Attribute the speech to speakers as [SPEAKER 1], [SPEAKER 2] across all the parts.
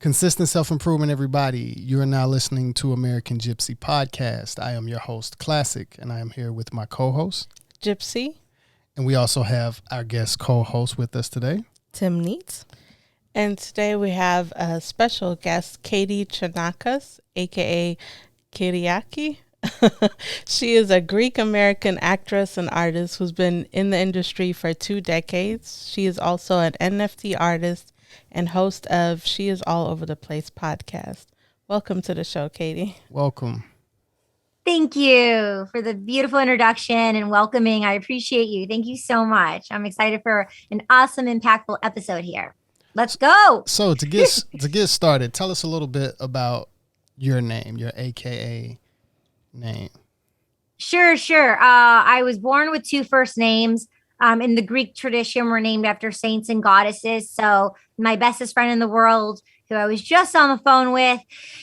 [SPEAKER 1] Consistent self-improvement, everybody. You are now listening to American gypC Podcast. I am your host, Classic, and I am here with my co-host,
[SPEAKER 2] gypC.
[SPEAKER 1] And we also have our guest co-host with us today,
[SPEAKER 2] Tim Neats. And today we have a special guest, Katie Chonacas, a.k.a. Kyriaki. She is a Greek-American actress and artist who's been in the industry for 2 decades. She is also an NFT artist and host of She Is All Over the Place podcast. Welcome to the show, Katie.
[SPEAKER 1] Welcome.
[SPEAKER 3] Thank you for the beautiful introduction and welcoming. I appreciate you. Thank you so much. I'm excited for an awesome, impactful episode here. Let's go.
[SPEAKER 1] So to get started, tell us a little bit about your name, your AKA name.
[SPEAKER 3] Sure. I was born with 2 first names. In the Greek tradition, we're named after saints and goddesses. So my bestest friend in the world, who I was just on the phone with,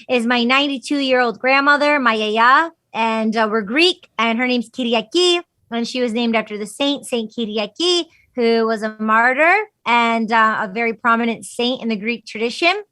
[SPEAKER 3] is my 92-year-old grandmother, my yaya, and we're Greek, and her name's Kyriaki, and she was named after the Saint Kyriaki, who was a martyr and a very prominent saint in the Greek tradition.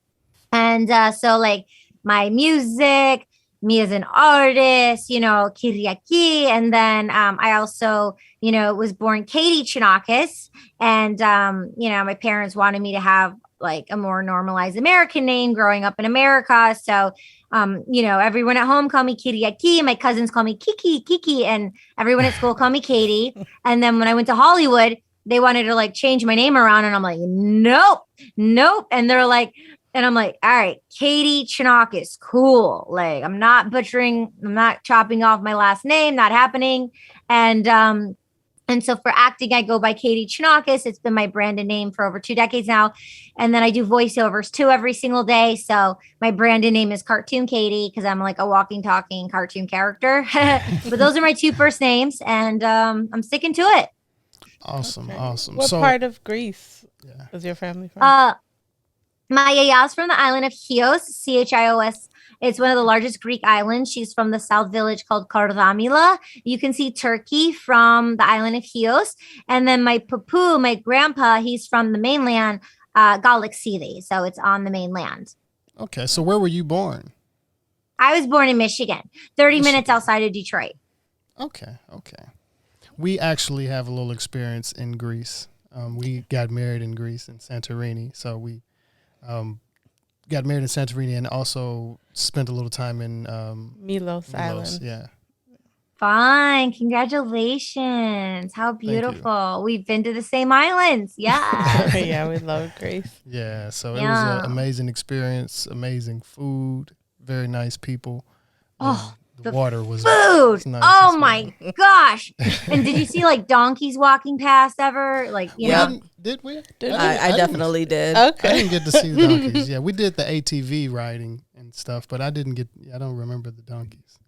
[SPEAKER 3] And so like my music, me as an artist, Kyriaki. And then I also, was born Katie Chonacas. And, my parents wanted me to have like a more normalized American name growing up in America. So, everyone at home called me Kyriaki. My cousins call me Kiki. And everyone at school called me Katie. And then when I went to Hollywood, they wanted to like change my name around. And I'm like, nope. And they're like, and I'm like, all right, Katie Chonacas, cool. Like, I'm not chopping off my last name, not happening. And so for acting, I go by Katie Chonacas. It's been my branded name for over 2 decades now. And then I do voiceovers too every single day. So my branded name is Cartoon Katie because I'm like a walking, talking cartoon character. But those are my 2 first names, and I'm sticking to it.
[SPEAKER 1] Awesome.
[SPEAKER 2] What part of Greece is your family from?
[SPEAKER 3] My yaya's from the island of Chios, Chios. It's one of the largest Greek islands. She's from the south village called Kardamila. You can see Turkey from the island of Chios. And then my papu, my grandpa, he's from the mainland, Galaxy. So it's on the mainland.
[SPEAKER 1] Okay. So where were you born?
[SPEAKER 3] I was born in Michigan, 30 minutes outside of Detroit.
[SPEAKER 1] Okay. We actually have a little experience in Greece. We got married in Greece in Santorini. So we got married in Santorini and also spent a little time in
[SPEAKER 2] Milos Island.
[SPEAKER 1] Yeah.
[SPEAKER 3] Fine. Congratulations. How beautiful. We've been to the same islands. Yeah.
[SPEAKER 2] Yeah, we love Greece.
[SPEAKER 1] Yeah. So it was an amazing experience, amazing food, very nice people. The water was
[SPEAKER 3] food.
[SPEAKER 1] Nice
[SPEAKER 3] oh my gosh. And did you see like donkeys walking past ever? Like, know.
[SPEAKER 1] Did we?
[SPEAKER 4] I definitely did.
[SPEAKER 2] Okay.
[SPEAKER 1] I didn't get to see the donkeys. Yeah, we did the ATV riding and stuff, but I don't remember the donkeys.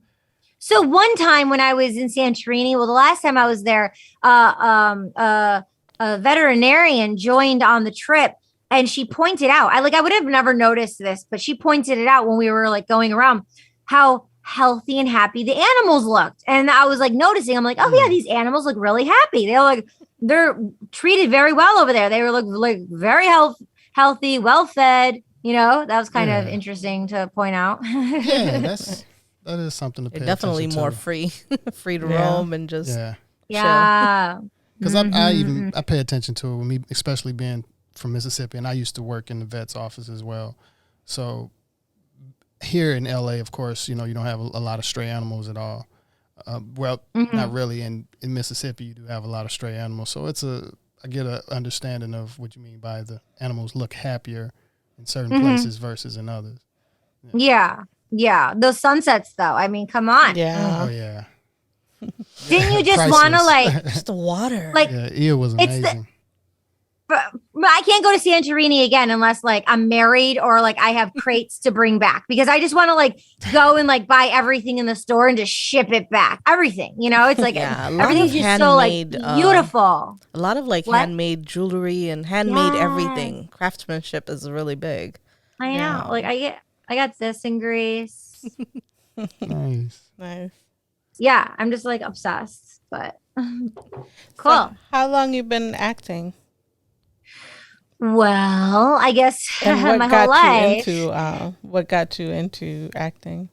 [SPEAKER 3] So one time when I was in Santorini, the last time I was there, a veterinarian joined on the trip, and she pointed out, I would have never noticed this, but she pointed it out when we were like going around, how healthy and happy the animals looked. And I was like noticing, I'm like, oh yeah, these animals look really happy. They're treated very well over there. They were like very healthy, well fed. That was kind of interesting to point out.
[SPEAKER 1] Yeah, that is something to pay
[SPEAKER 4] definitely
[SPEAKER 1] attention
[SPEAKER 4] more
[SPEAKER 1] to.
[SPEAKER 4] free to roam and just
[SPEAKER 3] yeah.
[SPEAKER 1] Because I pay attention to it with me, especially being from Mississippi, and I used to work in the vet's office as well. So here in LA, of course, you don't have a lot of stray animals at all. Not really. In Mississippi, you do have a lot of stray animals. So I get an understanding of what you mean by the animals look happier in certain places versus in others.
[SPEAKER 3] Yeah. Those sunsets, though. I mean, come on.
[SPEAKER 2] Yeah.
[SPEAKER 1] Oh, yeah.
[SPEAKER 3] Didn't you just want to
[SPEAKER 4] just the water?
[SPEAKER 1] It was amazing.
[SPEAKER 3] But I can't go to Santorini again unless like I'm married or like I have crates to bring back, because I just want to like go and like buy everything in the store and just ship it back. Everything, it's like everything's just so like beautiful.
[SPEAKER 4] A lot of like handmade jewelry and handmade everything. Craftsmanship is really big.
[SPEAKER 3] I know. Like I got this in Greece.
[SPEAKER 1] Nice.
[SPEAKER 3] Yeah, I'm just like obsessed. But cool.
[SPEAKER 2] So how long you been acting?
[SPEAKER 3] Well, I guess
[SPEAKER 2] And
[SPEAKER 3] my whole life.
[SPEAKER 2] what got you into acting?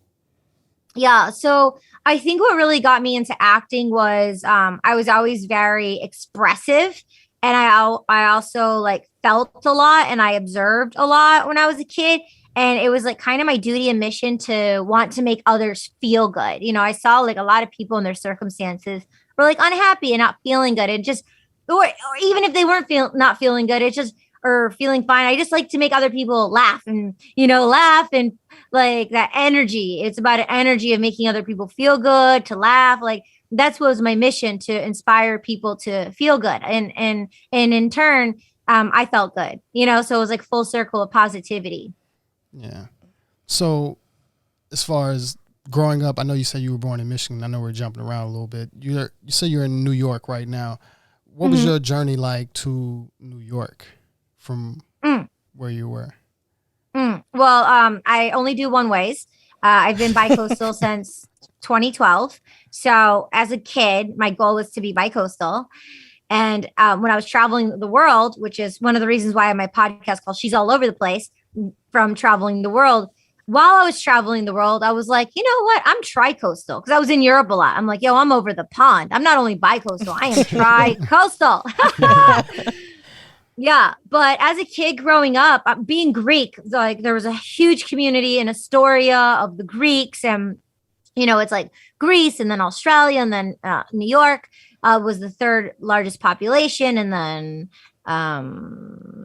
[SPEAKER 3] Yeah. So I think what really got me into acting was I was always very expressive, and I also like felt a lot and I observed a lot when I was a kid. And it was like kind of my duty and mission to want to make others feel good. You know, I saw like a lot of people in their circumstances were like unhappy and not feeling good, and just or even if they weren't not feeling good, it's just or feeling fine. I just like to make other people laugh and laugh and like that energy. It's about an energy of making other people feel good, to laugh. Like that's what was my mission, to inspire people to feel good. And in turn, I felt good, so it was like full circle of positivity.
[SPEAKER 1] Yeah. So as far as growing up, I know you said you were born in Michigan. I know we're jumping around a little bit. You say you're in New York right now. What was your journey like to New York from where you were?
[SPEAKER 3] Well, I only do one ways. I've been bicoastal since 2012. So as a kid, my goal was to be bicoastal. And when I was traveling the world, which is one of the reasons why I have my podcast called She's All Over the Place, from traveling the world, while I was traveling the world, I was like, you know what? I'm tri-coastal, because I was in Europe a lot. I'm like, yo, I'm over the pond. I'm not only bicoastal, I am tri-coastal. Yeah. But as a kid growing up, being Greek, like there was a huge community in Astoria of the Greeks. And, it's like Greece and then Australia and then New York was the third largest population. And then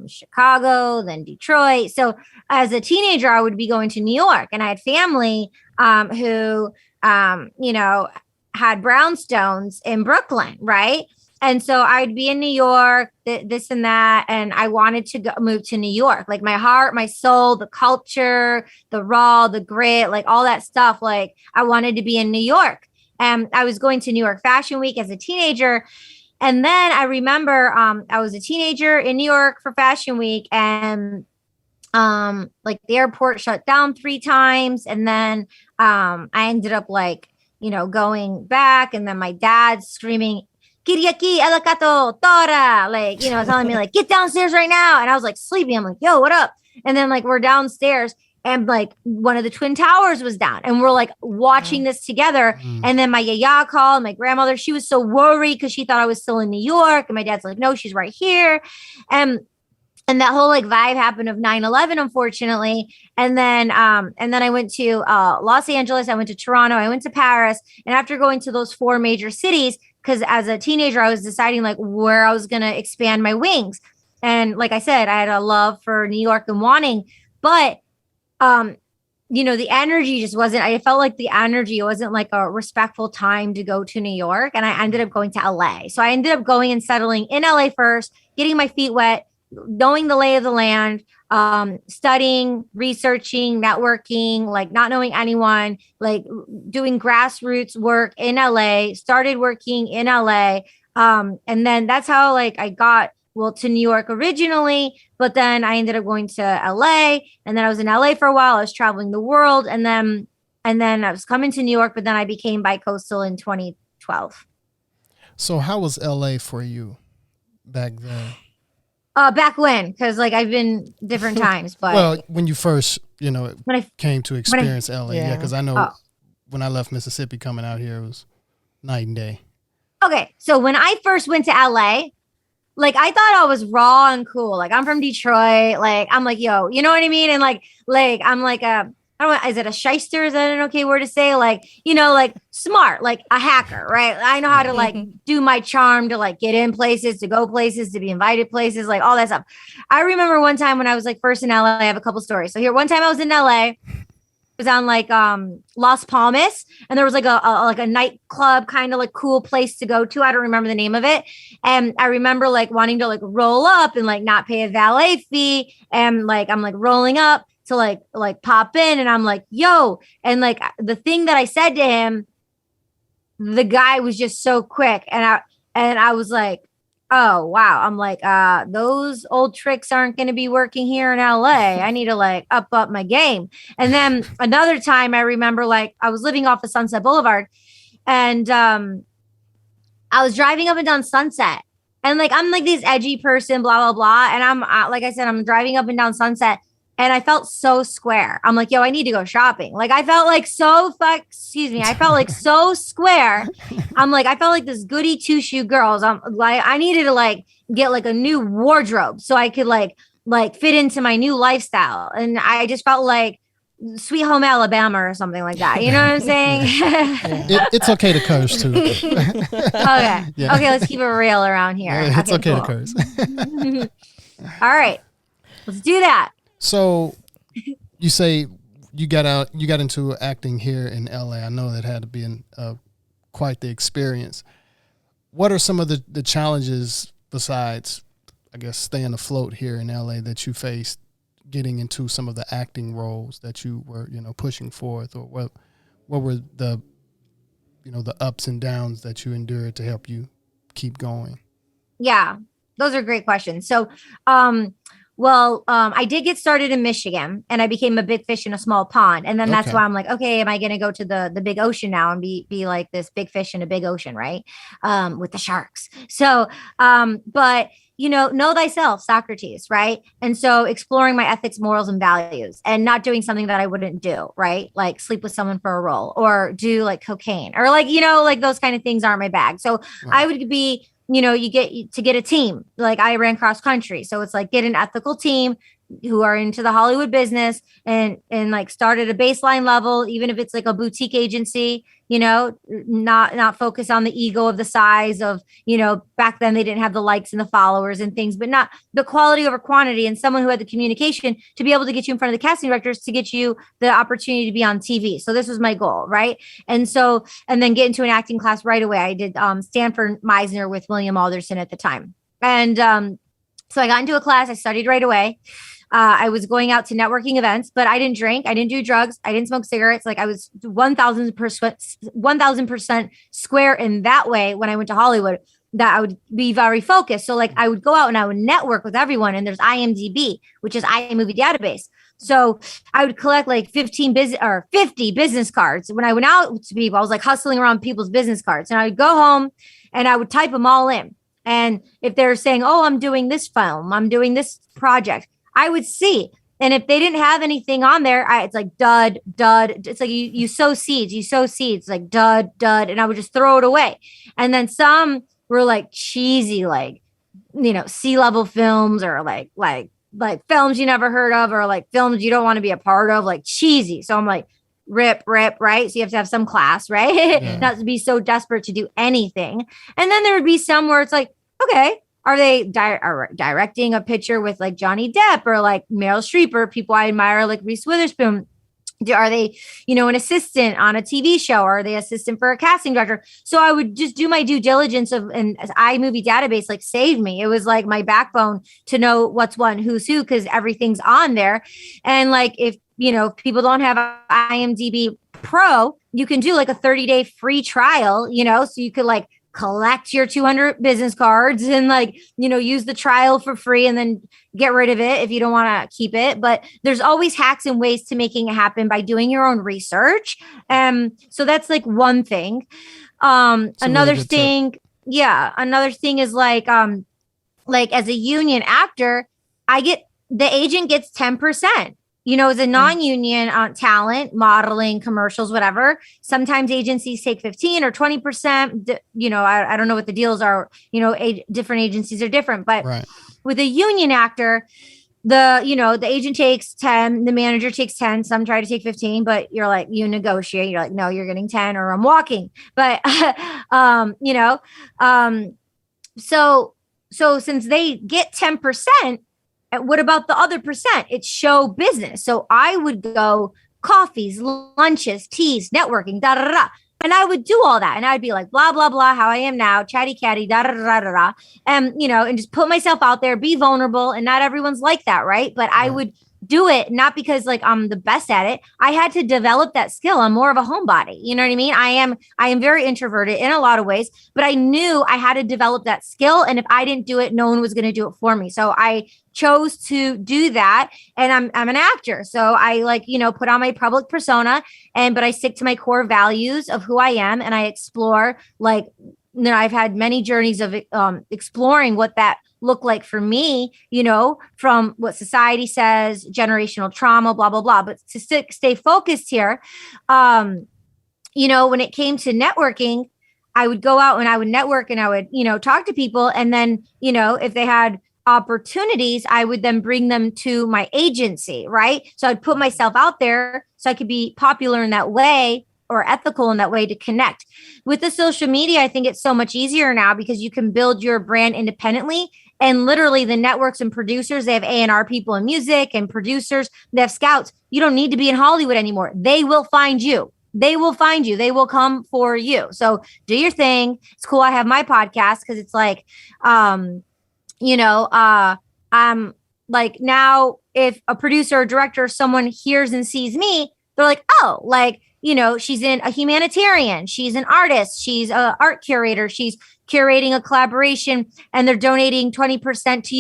[SPEAKER 3] Chicago, then Detroit. So as a teenager, I would be going to New York, and I had family who, had brownstones in Brooklyn, right? And so I'd be in New York, this and that, and I wanted to move to New York. Like my heart, my soul, the culture, the raw, the grit, like all that stuff. Like I wanted to be in New York. And I was going to New York Fashion Week as a teenager. And then I remember I was a teenager in New York for Fashion Week, and like the airport shut down 3 times. And then I ended up like, going back, and then my dad screaming, Kiriaki, Elakato, Tora, like, telling me like, get downstairs right now. And I was like sleeping. I'm like, yo, what up? And then like we're downstairs, and like one of the Twin Towers was down, and we're like watching this together. And then my yaya called, my grandmother, she was so worried because she thought I was still in New York. And my dad's like, no, she's right here. And that whole like vibe happened of 9/11, unfortunately. And then I went to Los Angeles. I went to Toronto. I went to Paris. And after going to those 4 major cities, because as a teenager, I was deciding like where I was going to expand my wings. And like I said, I had a love for New York and wanting, but the energy just wasn't, I felt like the energy wasn't like a respectful time to go to New York. And I ended up going to LA. So I ended up going and settling in LA first, getting my feet wet, knowing the lay of the land, studying, researching, networking, like not knowing anyone, like doing grassroots work in LA, started working in LA. And then that's how like I got to New York originally, but then I ended up going to LA, and then I was in LA for a while. I was traveling the world, and then I was coming to New York, but then I became bicoastal in 2012.
[SPEAKER 1] So how was LA for you back then?
[SPEAKER 3] Back when, because like I've been different times, but
[SPEAKER 1] well, when you first, came to experience LA,
[SPEAKER 2] yeah,
[SPEAKER 1] because I know when I left Mississippi coming out here, it was night and day.
[SPEAKER 3] Okay, so when I first went to LA, like I thought I was raw and cool. Like I'm from Detroit. Like I'm like, yo, you know what I mean? And like I'm like I don't know, is it a shyster? Is that an okay word to say? Like, like smart, like a hacker, right? I know how to like do my charm to like get in places, to go places, to be invited places, like all that stuff. I remember one time when I was like first in LA, I have a couple stories. So here, one time I was in LA, was on like Las Palmas, and there was like a nightclub kind of like cool place to go to. I don't remember the name of it. And I remember like wanting to like roll up and like not pay a valet fee. And like I'm like rolling up to like pop in, and I'm like, yo. And like the thing that I said to him, the guy was just so quick. And I was like, oh, wow. I'm like, those old tricks aren't going to be working here in LA. I need to like up my game. And then another time I remember like I was living off of Sunset Boulevard, and I was driving up and down Sunset, And like, I'm like this edgy person, blah, blah, blah. And I'm, like I said, I'm driving up and down Sunset and I felt so square. I'm like, yo, I need to go shopping. Like, I felt like I felt like so square. I'm like, I felt like this goody two shoe girls. I'm like, I needed to like get like a new wardrobe so I could like fit into my new lifestyle. And I just felt like Sweet Home Alabama or something like that. You know what I'm saying?
[SPEAKER 1] It's okay to curse too.
[SPEAKER 3] Okay. Yeah. Okay, let's keep it real around here.
[SPEAKER 1] Yeah, it's okay
[SPEAKER 3] cool.
[SPEAKER 1] to curse.
[SPEAKER 3] All right. Let's do that.
[SPEAKER 1] So you say you got into acting here in LA. I know that had to be quite the experience. What are some of the challenges besides, I guess, staying afloat here in LA that you faced getting into some of the acting roles that you were, pushing forth, or what were the ups and downs that you endured to help you keep going?
[SPEAKER 3] Yeah, those are great questions. So, I did get started in Michigan and I became a big fish in a small pond. And then that's why I'm like, okay, am I going to go to the big ocean now and be like this big fish in a big ocean, right? With the sharks. So, but know thyself, Socrates, right? And so exploring my ethics, morals, and values and not doing something that I wouldn't do, right? Like sleep with someone for a role or do like cocaine or like, like those kind of things aren't my bag. So I would be, you get a team. Like I ran cross country. So it's like get an ethical team who are into the Hollywood business and like start at a baseline level, even if it's like a boutique agency, not focus on the ego of the size of, back then they didn't have the likes and the followers and things, but not the quality over quantity, and someone who had the communication to be able to get you in front of the casting directors to get you the opportunity to be on TV. So this was my goal. Right. And then get into an acting class right away. I did Stanford Meisner with William Alderson at the time. And so I got into a class. I studied right away. I was going out to networking events, but I didn't drink. I didn't do drugs. I didn't smoke cigarettes. Like I was 1000% square in that way when I went to Hollywood, that I would be very focused. So like I would go out and I would network with everyone. And there's IMDb, which is iMovie database. So I would collect like 50 business cards. When I went out to people, I was like hustling around people's business cards, and I would go home and I would type them all in. And if they're saying, oh, I'm doing this film, I'm doing this project, I would see. And if they didn't have anything on there, it's like dud. It's like you sow seeds, like dud. And I would just throw it away. And then some were like cheesy, like, C-level films, or like films you never heard of, or like films you don't want to be a part of, like cheesy. So I'm like, rip, right? So you have to have some class, right? Yeah. Not to be so desperate to do anything. And then there would be some where it's like, okay, are they directing a picture with like Johnny Depp or like Meryl Streep or people I admire like Reese Witherspoon? Are they, an assistant on a TV show? Or are they assistant for a casting director? So I would just do my due diligence and iMovie database like saved me. It was like my backbone to know what's what and who's who, because everything's on there. And like if people don't have IMDb Pro, you can do like a 30-day free trial, so you could like collect your 200 business cards and like, use the trial for free and then get rid of it if you don't want to keep it. But there's always hacks and ways to making it happen by doing your own research. So that's like one thing. Another thing is like as a union actor, the agent gets 10%. As a non-union talent, modeling, commercials, whatever. Sometimes agencies take 15 or 20%. I don't know what the deals are. Different agencies are different. But with a union actor, the agent takes 10, the manager takes 10. Some try to take 15, but you're like, you negotiate. You're like, no, you're getting 10 or I'm walking. But, so since they get 10%, what about the other percent? It's show business. So I would go coffees, lunches, teas, networking, and I would do all that. And I'd be like, blah, blah, blah, how I am now, chatty catty, and, and just put myself out there, be vulnerable. And not everyone's like that, right? But I would do it not because like I'm the best at it. I had to develop that skill. I'm more of a homebody. You know what I mean? I am very introverted in a lot of ways, but I knew I had to develop that skill. And if I didn't do it, no one was going to do it for me. So I chose to do that. And I'm an actor. So I put on my public persona but I stick to my core values of who I am. And I explore like I've had many journeys of exploring what that looked like for me, from what society says, generational trauma, blah, blah, blah. But to stay focused here, when it came to networking, I would go out and I would network and I would, talk to people. And then, if they had opportunities, I would then bring them to my agency, right? So I'd put myself out there so I could be popular in that way, or ethical in that way, to connect. With the social media, I think it's so much easier now because you can build your brand independently. And literally the networks and producers, they have A&R people in music and producers, they have scouts. You don't need to be in Hollywood anymore. They will find you. They will find you. They will come for you. So do your thing. It's cool. I have my podcast because it's like, I'm like, now if a producer or director, someone hears and sees me, they're like, oh, like, she's a humanitarian. She's an artist. She's an art curator. She's curating a collaboration, and they're donating 20% to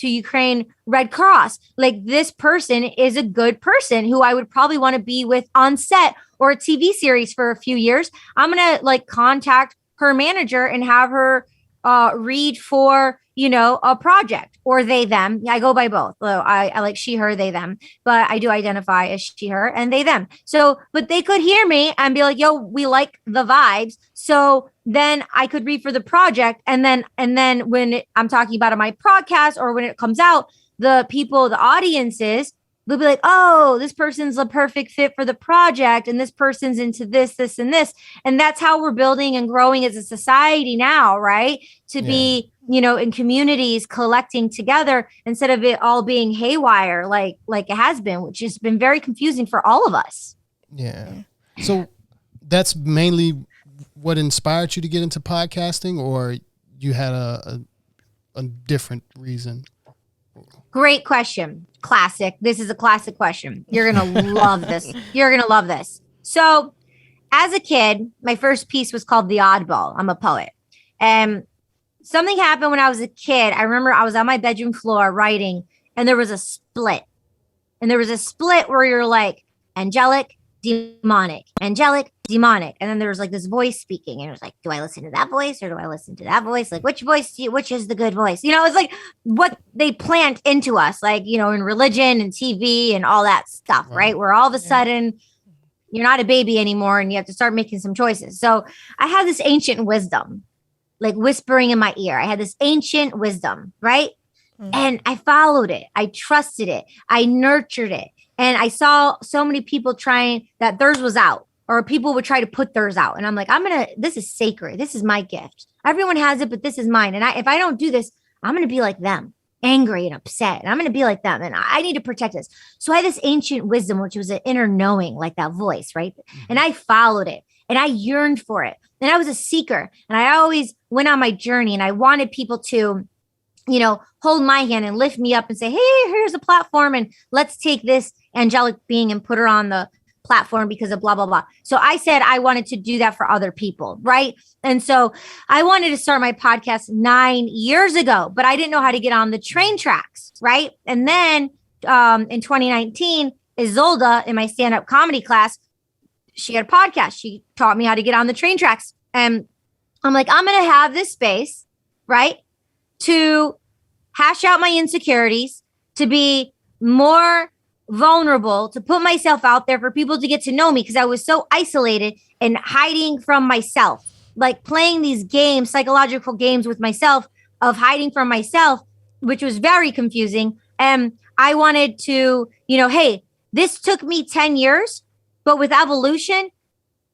[SPEAKER 3] Ukraine, Red Cross. Like, this person is a good person who I would probably want to be with on set or a TV series for a few years. I'm going to contact her manager and have her read for, a project, or they, them. I go by both. I like she, her, they, them, but I do identify as she, her, and they, them. So, but they could hear me and be like, yo, we like the vibes. So then I could read for the project. And then when I'm talking about on my podcast, or when it comes out, the people, the audiences, they'll be like, oh, this person's the perfect fit for the project. And this person's into this, this, and this. And that's how we're building and growing as a society now, right? To be, in communities collecting together instead of it all being haywire, like it has been, which has been very confusing for all of us.
[SPEAKER 1] Yeah. So that's mainly what inspired you to get into podcasting, or you had a different reason?
[SPEAKER 3] Great question. Classic. This is a classic question. You're going to love this. You're going to love this. So as a kid, my first piece was called The Oddball. I'm a poet. And something happened when I was a kid. I remember I was on my bedroom floor writing, and there was a split. And there was a split where you're like, angelic, demonic, angelic, demonic. And then there was like this voice speaking, and it was like, do I listen to that voice or do I listen to that voice? Like, which is the good voice? It's like what they plant into us, like, in religion and TV and all that stuff, right? Where all of a sudden you're not a baby anymore and you have to start making some choices. So I had this ancient wisdom, like whispering in my ear. I had this ancient wisdom, right? Mm-hmm. And I followed it. I trusted it. I nurtured it. And I saw so many people trying that theirs was out, or people would try to put theirs out. And I'm like, this is sacred. This is my gift. Everyone has it, but this is mine. And if I don't do this, I'm going to be like them, angry and upset. And I'm going to be like them. And I need to protect this. So I had this ancient wisdom, which was an inner knowing, like that voice, right? Mm-hmm. And I followed it, and I yearned for it. And I was a seeker, and I always went on my journey, and I wanted people to, hold my hand and lift me up and say, hey, here's a platform, and let's take this angelic being and put her on the platform because of blah, blah, blah. So I said I wanted to do that for other people, right? And so I wanted to start my podcast 9 years ago, but I didn't know how to get on the train tracks, right? And then in 2019, Isolda, in my stand-up comedy class, she had a podcast. She taught me how to get on the train tracks. And I'm like, I'm going to have this space, right, to hash out my insecurities, to be more vulnerable, to put myself out there for people to get to know me, because I was so isolated and hiding from myself, like playing these games, psychological games with myself, of hiding from myself, which was very confusing. And I wanted to, hey, this took me 10 years, but with evolution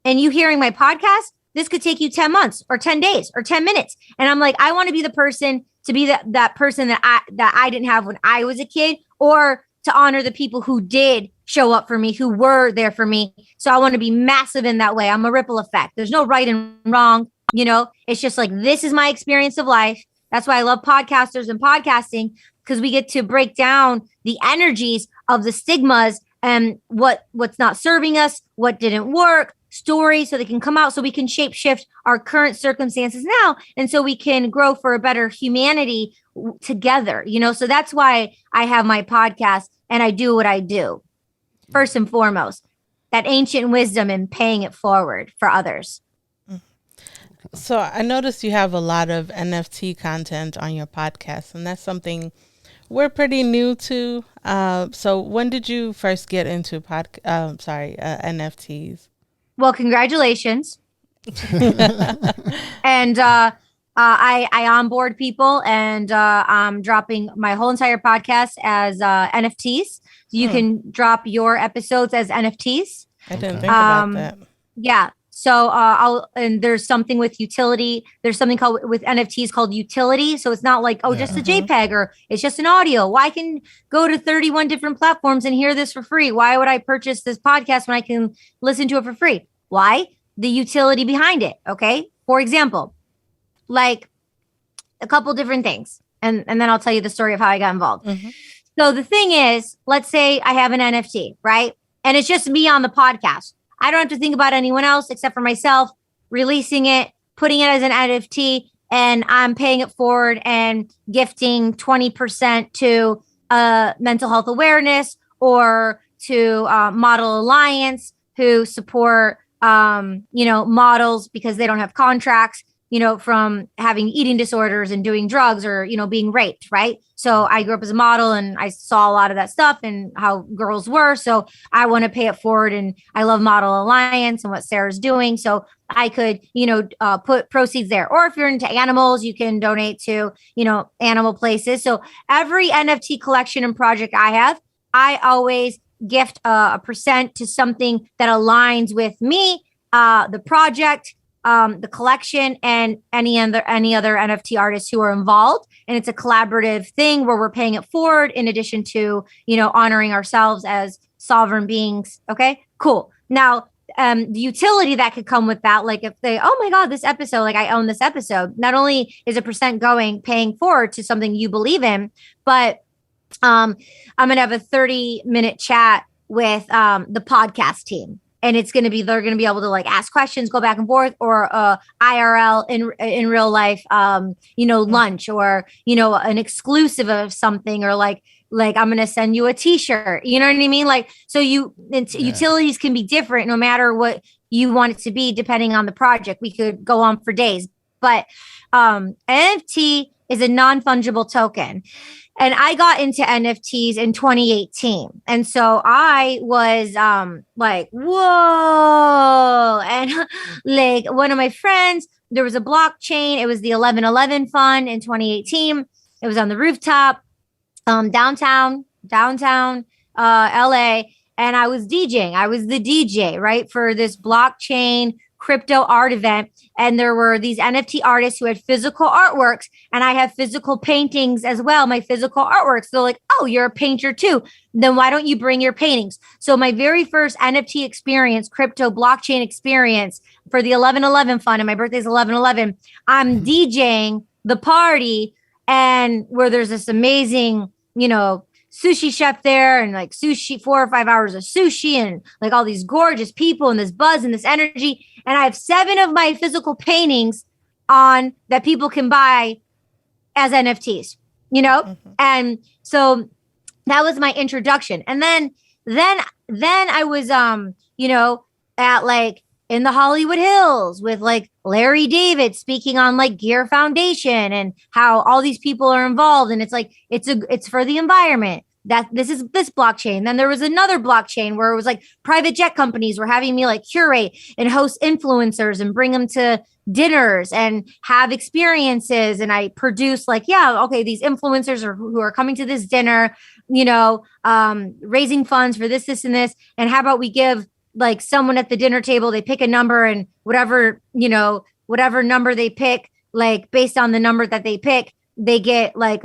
[SPEAKER 3] and you hearing my podcast, this could take you 10 months or 10 days or 10 minutes. And I'm like, I want to be the person, to be that person that I didn't have when I was a kid, or to honor the people who did show up for me, who were there for me. So I want to be massive in that way. I'm a ripple effect. There's no right and wrong. It's just like, this is my experience of life. That's why I love podcasters and podcasting, because we get to break down the energies of the stigmas and what's not serving us, what didn't work, stories, so they can come out, so we can shape shift our current circumstances now. And so we can grow for a better humanity together, so that's why I have my podcast and I do what I do. First and foremost, that ancient wisdom and paying it forward for others.
[SPEAKER 2] So I noticed you have a lot of NFT content on your podcast, and that's something we're pretty new to. So when did you first get into NFTs?
[SPEAKER 3] Well, congratulations. And I onboard people, and I'm dropping my whole entire podcast as NFTs. You can drop your episodes as NFTs.
[SPEAKER 2] I didn't think about that.
[SPEAKER 3] Yeah. So and there's something with utility. There's something called with NFTs called utility. So it's not like, just a JPEG or it's just an audio. Why can go to 31 different platforms and hear this for free? Why would I purchase this podcast when I can listen to it for free? Why? The utility behind it. Okay. For example, like a couple different things. And then I'll tell you the story of how I got involved. So the thing is, let's say I have an NFT, right? And it's just me on the podcast. I don't have to think about anyone else except for myself, releasing it, putting it as an NFT, and I'm paying it forward and gifting 20% to mental health awareness or to Model Alliance, who support, models because they don't have contracts, from having eating disorders and doing drugs or, being raped, right? So I grew up as a model and I saw a lot of that stuff and how girls were. So I want to pay it forward, and I love Model Alliance and what Sarah's doing. So I could, put proceeds there. Or if you're into animals, you can donate to, animal places. So every NFT collection and project I have, I always gift a percent to something that aligns with me, the project, the collection, and any other NFT artists who are involved. And it's a collaborative thing where we're paying it forward in addition to, honoring ourselves as sovereign beings. Okay, cool. Now, the utility that could come with that, like if they, oh my God, this episode, like I own this episode, not only is a percent paying forward to something you believe in, but I'm going to have a 30-minute chat with the podcast team. And they're going to be able to like ask questions, go back and forth, or IRL in real life, lunch, or, an exclusive of something, or like I'm going to send you a t-shirt, you know what I mean? Like, so utilities can be different no matter what you want it to be, depending on the project. We could go on for days, but NFT is a non-fungible token. And I got into NFTs in 2018. And so I was like, whoa. And like one of my friends, there was a blockchain. It was the 1111 fund in 2018. It was on the rooftop, downtown LA. And I was DJing. I was the DJ, right, for this blockchain crypto art event. And there were these NFT artists who had physical artworks, and I have physical paintings as well, my physical artworks. They're like, oh, you're a painter too. Then why don't you bring your paintings? So my very first NFT experience, crypto blockchain experience for the 1111 fund, and my birthday's 1111, I'm DJing the party, and where there's this amazing, sushi chef there, and like sushi, 4 or 5 hours of sushi, and like all these gorgeous people and this buzz and this energy. And I have 7 of my physical paintings on that people can buy as NFTs, And so that was my introduction. And then I was, at like in the Hollywood Hills with like Larry David speaking on like Gear Foundation and how all these people are involved. And it's like, it's for the environment. That this is this blockchain. Then there was another blockchain where it was like private jet companies were having me like curate and host influencers and bring them to dinners and have experiences. And I produce like, these influencers who are coming to this dinner, raising funds for this, and this. And how about we give like someone at the dinner table, they pick a number, and whatever number they pick, like based on the number that they pick, they get like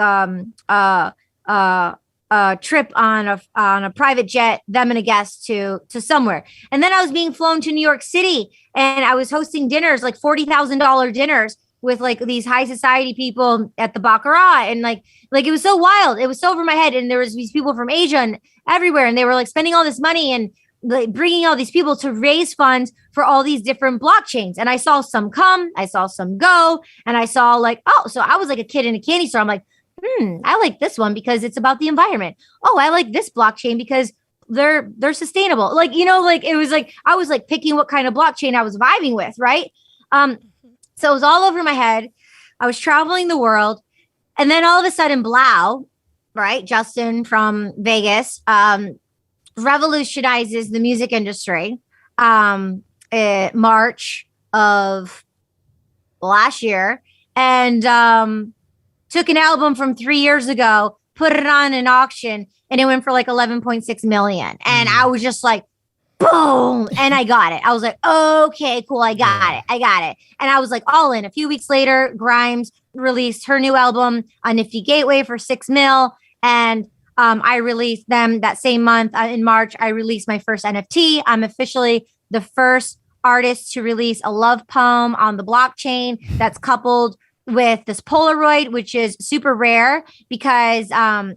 [SPEAKER 3] trip on a private jet, them and a guest to somewhere. And then I was being flown to New York City, and I was hosting dinners, like $40,000 dinners with like these high society people at the Baccarat. And like it was so wild. It was so over my head. And there was these people from Asia and everywhere. And they were like spending all this money and like bringing all these people to raise funds for all these different blockchains. And I saw some come, I saw some go, and I saw like, so I was like a kid in a candy store. I'm like, I like this one because it's about the environment. Oh, I like this blockchain because they're sustainable. Like, it was like, I was like picking what kind of blockchain I was vibing with. Right. So it was all over my head. I was traveling the world. And then all of a sudden, Blau, right, Justin from Vegas, revolutionizes the music industry. March of last year, and took an album from 3 years ago, put it on an auction, and it went for like 11.6 million. And I was just like, boom, and I got it. I was like, okay, cool, I got it. And I was like all in. A few weeks later, Grimes released her new album on Nifty Gateway for 6 mil, and I released them that same month. In March, I released my first NFT. I'm officially the first artist to release a love poem on the blockchain that's coupled with this Polaroid, which is super rare because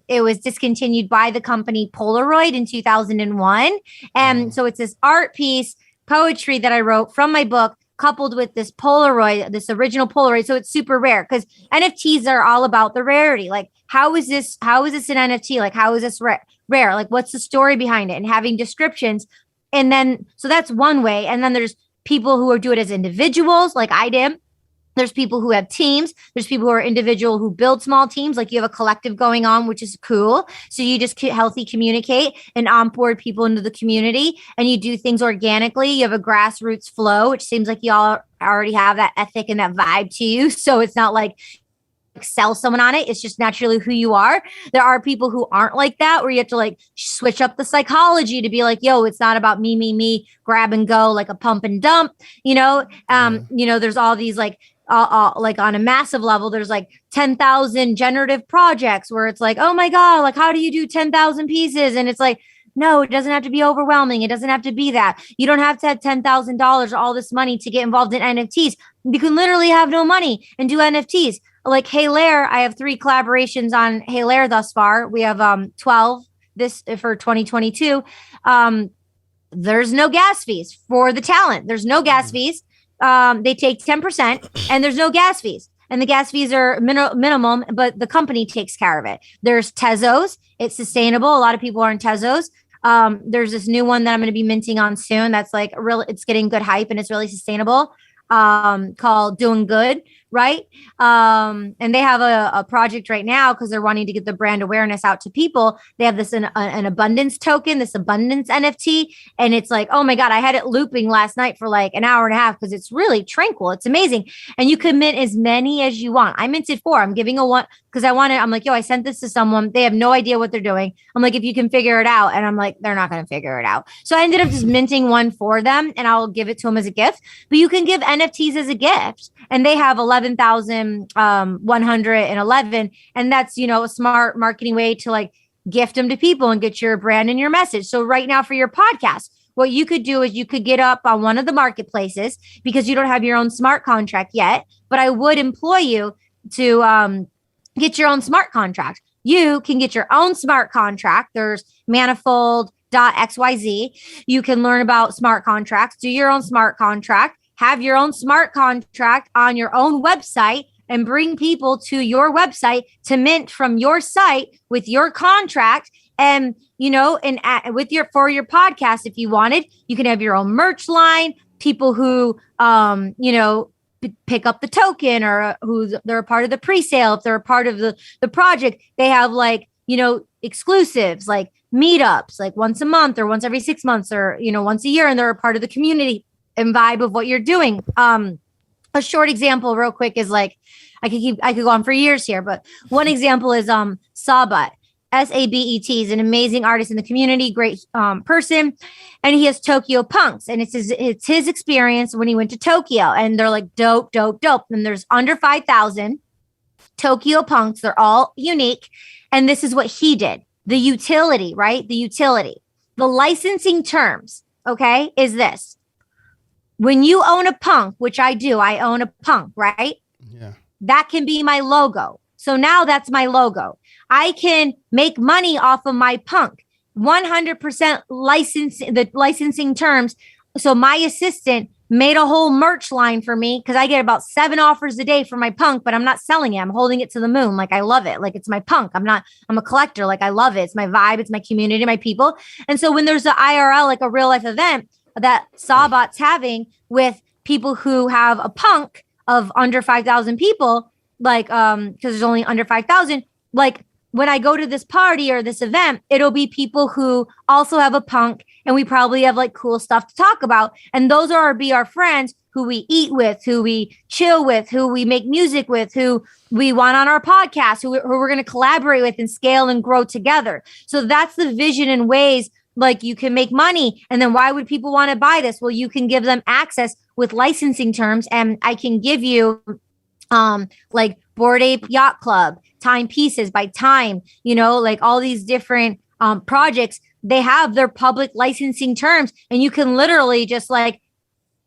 [SPEAKER 3] it was discontinued by the company Polaroid in 2001. And so it's this art piece, poetry that I wrote from my book, coupled with this Polaroid, this original Polaroid. So it's super rare because NFTs are all about the rarity. Like, how is this an NFT? Like, how is this rare? Like, what's the story behind it? And having descriptions. And then, so that's one way. And then there's people who do it as individuals, like I did. There's people who have teams. There's people who are individual who build small teams. Like, you have a collective going on, which is cool. So you just healthy communicate and onboard people into the community, and you do things organically. You have a grassroots flow, which seems like y'all already have that ethic and that vibe to you. So it's not like sell someone on it. It's just naturally who you are. There are people who aren't like that, where you have to like switch up the psychology to be like, yo, it's not about me, grab and go, like a pump and dump, you know? There's all these like on a massive level, there's like 10,000 generative projects where it's like, oh my God, like, how do you do 10,000 pieces? And it's like, no, it doesn't have to be overwhelming. It doesn't have to be that. You don't have to have $10,000 or all this money to get involved in NFTs. You can literally have no money and do NFTs. Like Hailair, I have 3 collaborations on Hailair thus far. We have 12 this for 2022. There's no gas fees for the talent. There's no gas fees. They take 10% and there's no gas fees. And the gas fees are minimum, but the company takes care of it. There's Tezos. It's sustainable. A lot of people are in Tezos. There's this new one that I'm going to be minting on soon. That's like it's getting good hype and it's really sustainable. Called Doing Good, right? And they have a project right now because they're wanting to get the brand awareness out to people. They have this an abundance token, this abundance NFT. And it's like, oh my God, I had it looping last night for like an hour and a half because it's really tranquil. It's amazing. And you can mint as many as you want. I minted 4. I'm giving a 1 because I'm like, yo, I sent this to someone. They have no idea what they're doing. I'm like, if you can figure it out. And I'm like, they're not going to figure it out. So I ended up just minting 1 for them and I'll give it to them as a gift. But you can give NFTs as a gift. And they have 11,111. And that's, a smart marketing way to like gift them to people and get your brand and your message. So right now for your podcast, what you could do is you could get up on one of the marketplaces because you don't have your own smart contract yet. But I would employ you to get your own smart contract. You can get your own smart contract. There's manifold.xyz. You can learn about smart contracts, do your own smart contract, have your own smart contract on your own website, and bring people to your website to mint from your site with your contract. And, for your podcast, if you wanted, you can have your own merch line, people who, pick up the token or who they're a part of the pre-sale. If they're a part of the project, they have like, exclusives, like meetups, like once a month or once every 6 months or, once a year. And they're a part of the community and vibe of what you're doing. A short example real quick is like, I could go on for years here, but one example is Sabet. Sabet is an amazing artist in the community, great person, and he has Tokyo Punks, and it's his experience when he went to Tokyo, and they're like dope. And there's under 5,000 Tokyo Punks. They're all unique, and this is what he did. The utility, right? The licensing terms, okay, is this. When you own a punk, which I do, I own a punk, right?
[SPEAKER 1] Yeah.
[SPEAKER 3] That can be my logo. So now that's my logo. I can make money off of my punk. 100% licensing terms. So my assistant made a whole merch line for me because I get about 7 offers a day for my punk, but I'm not selling it. I'm holding it to the moon. Like, I love it. Like, it's my punk. I'm a collector. Like, I love it. It's my vibe. It's my community, my people. And so when there's an IRL, like a real life event that Sabet's having with people who have a punk, of under 5,000 people, like, because there's only under 5,000, like, when I go to this party or this event, it'll be people who also have a punk, and we probably have like cool stuff to talk about. And those are be our friends who we eat with, who we chill with, who we make music with, who we want on our podcast, who we're going to collaborate with and scale and grow together. So that's the vision and ways like you can make money. And then why would people want to buy this? Well, you can give them access with licensing terms, and I can give you like Bored Ape Yacht Club, Timepieces by Time, you know, like all these different projects, they have their public licensing terms, and you can literally just like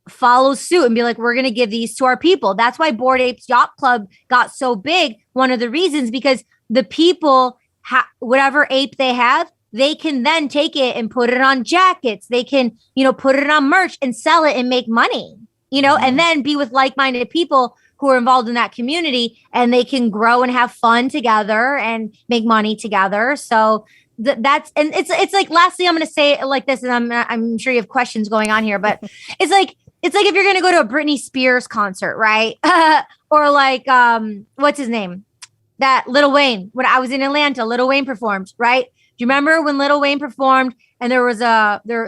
[SPEAKER 3] follow suit and be like, we're going to give these to our people. That's why Bored Apes Yacht Club got so big. One of the reasons, because the people, whatever ape they have, they can then take it and put it on jackets. They can, you know, put it on merch and sell it and make money, you know, and then be with like-minded people who are involved in that community, and they can grow and have fun together and make money together. So that's, and it's like, lastly, I'm going to say it like this, and I'm sure you have questions going on here, but it's like if you're going to go to a Britney Spears concert, right? Or like, what's his name? That Lil Wayne, when I was in Atlanta, Lil Wayne performed, right? Do you remember when Lil Wayne performed and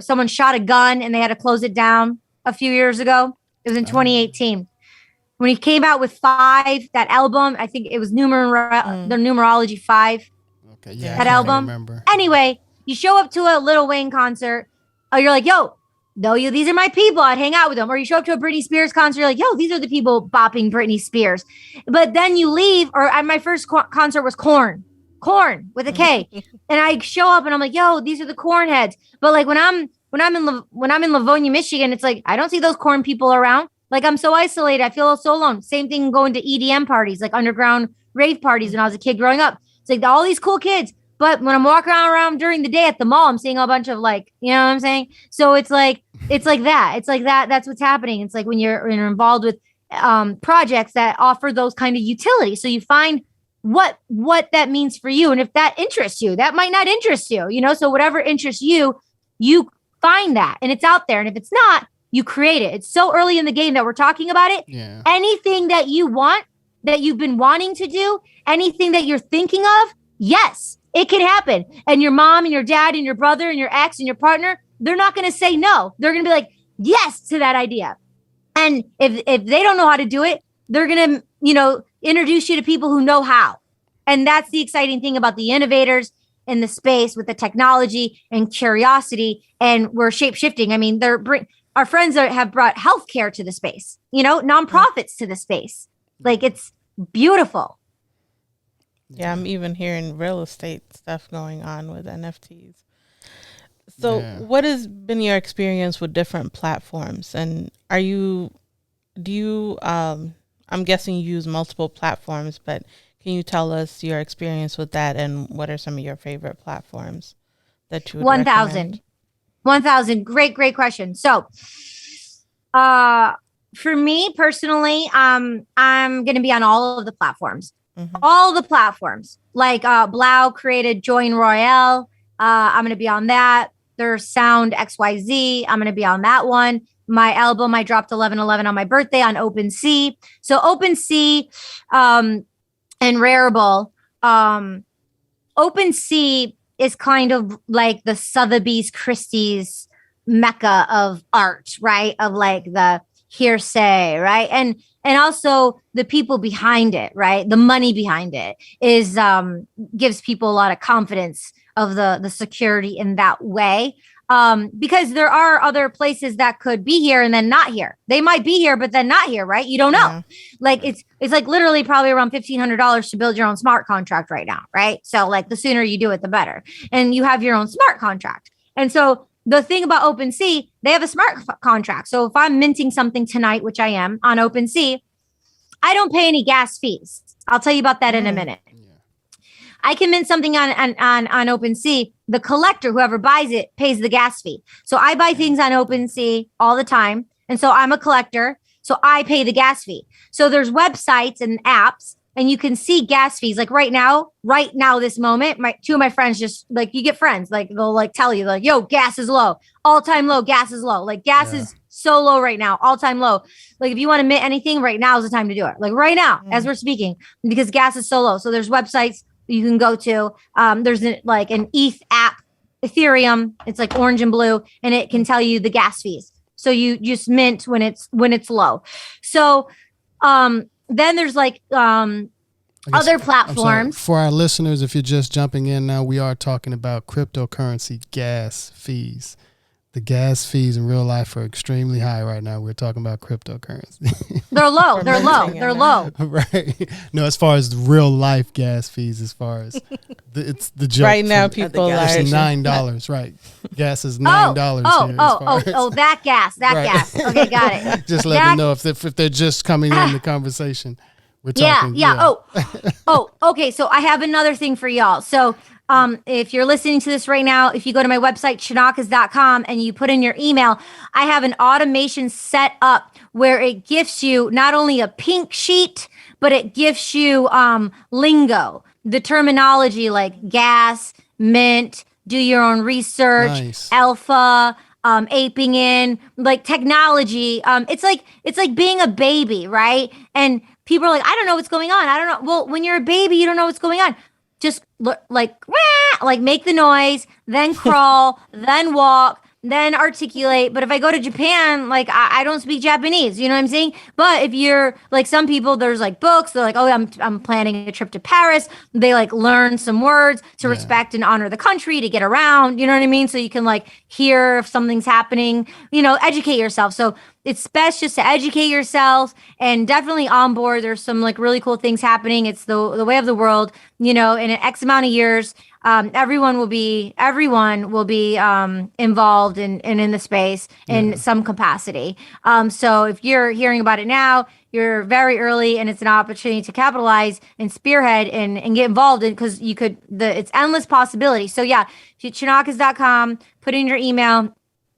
[SPEAKER 3] someone shot a gun and they had to close it down a few years ago? It was in 2018. When he came out with 5, that album, I think it was the Numerology 5.
[SPEAKER 1] Okay, yeah,
[SPEAKER 3] that album.
[SPEAKER 1] Remember.
[SPEAKER 3] Anyway, you show up to a Lil Wayne concert. Oh, you're like, yo, these are my people. I'd hang out with them. Or you show up to a Britney Spears concert. You're like, yo, these are the people bopping Britney Spears. But then you leave. Or my first concert was Korn with a K. And I show up and I'm like, yo, these are the Korn heads. But like when I'm in Livonia, Michigan, it's like I don't see those Korn people around. Like, I'm so isolated. I feel so alone. Same thing going to EDM parties, like underground rave parties when I was a kid growing up. It's like all these cool kids. But when I'm walking around during the day at the mall, I'm seeing a bunch of like, you know what I'm saying? So it's like that. It's like that. That's what's happening. It's like when you're involved with projects that offer those kind of utilities. So you find what that means for you. And if that interests you, that might not interest you, you know? So whatever interests you, you find that, and it's out there. And if it's not, you create it. It's so early in the game that we're talking about it.
[SPEAKER 1] Yeah.
[SPEAKER 3] Anything that you want, that you've been wanting to do, anything that you're thinking of, yes, it can happen. And your mom and your dad and your brother and your ex and your partner, they're not going to say no. They're going to be like, yes to that idea. And if they don't know how to do it, they're going to, you know, introduce you to people who know how. And that's the exciting thing about the innovators in the space with the technology and curiosity. And we're shape shifting. I mean, our friends have brought healthcare to the space, you know, nonprofits to the space. Like, it's beautiful.
[SPEAKER 2] Yeah, I'm even hearing real estate stuff going on with NFTs. So what has been your experience with different platforms? And I'm guessing you use multiple platforms, but can you tell us your experience with that, and what are some of your favorite platforms that you would
[SPEAKER 3] 1,000. 1,000. Great question. So, for me personally, I'm going to be on all of the platforms. All the platforms. Like Blau created Join Royale. I'm going to be on that. There's Sound XYZ. I'm going to be on that one. My album, I dropped 11/11 on my birthday on OpenSea. So OpenSea and Rarible. OpenSea is kind of like the Sotheby's Christie's mecca of art, right? Of like the hearsay, right? And also the people behind it, right? The money behind it is gives people a lot of confidence of the security in that way. Because there are other places that could be here and then not here. They might be here, but then not here, right? You don't know. Yeah. Like it's like literally probably around $1,500 to build your own smart contract right now, right? So like the sooner you do it, the better. And you have your own smart contract. And so the thing about OpenSea, they have a smart contract. So if I'm minting something tonight, which I am on OpenSea, I don't pay any gas fees. I'll tell you about that in a minute. I can mint something on OpenSea. The collector, whoever buys it, pays the gas fee. So I buy things on OpenSea all the time. And so I'm a collector. So I pay the gas fee. So there's websites and apps, and you can see gas fees. Like right now, this moment, two of my friends just like, you get friends, like they'll like tell you like, yo, gas is low, all time low, gas is low. Like gas is so low right now, all-time low. Like if you want to mint anything right now is the time to do it. Like right now, as we're speaking, because gas is so low. So there's websites you can go to. There's an ETH app, Ethereum. It's like orange and blue, and it can tell you the gas fees. So you just mint when it's low. So then there's like other platforms.
[SPEAKER 1] For our listeners, if you're just jumping in now, we are talking about cryptocurrency gas fees. The gas fees in real life are extremely high right now. We're talking about cryptocurrency.
[SPEAKER 3] They're low. They're low. They're low.
[SPEAKER 1] Right. No, as far as real life gas fees, as far as it's the joke.
[SPEAKER 2] Right now, people are
[SPEAKER 1] $9. Right. Gas is $9.
[SPEAKER 3] That gas. Gas. Okay, got it.
[SPEAKER 1] Just let them know if they're just coming in the conversation. We're talking.
[SPEAKER 3] Yeah. Okay. So I have another thing for y'all. So if you're listening to this right now, if you go to my website, chonacas.com, and you put in your email, I have an automation set up where it gives you not only a pink sheet, but it gives you lingo, the terminology like gas, mint, do your own research, nice. Alpha, aping in, like technology. It's like being a baby, right? And people are like, I don't know what's going on. I don't know. Well, when you're a baby, you don't know what's going on. Just look like make the noise, then crawl, then walk, then articulate. But if I go to Japan, like I don't speak Japanese, you know what I'm saying? But if you're like some people, there's like books, they're like, oh, I'm planning a trip to Paris. They like learn some words to respect and honor the country, to get around, you know what I mean? So you can like hear if something's happening, educate yourself. So it's best just to educate yourself, and definitely on board. There's some like really cool things happening. It's the way of the world, in an X amount of years. Everyone will be involved in the space in some capacity. So if you're hearing about it now, you're very early, and it's an opportunity to capitalize and spearhead and get involved in, because it's endless possibility. So yeah, chonacas.com, put in your email.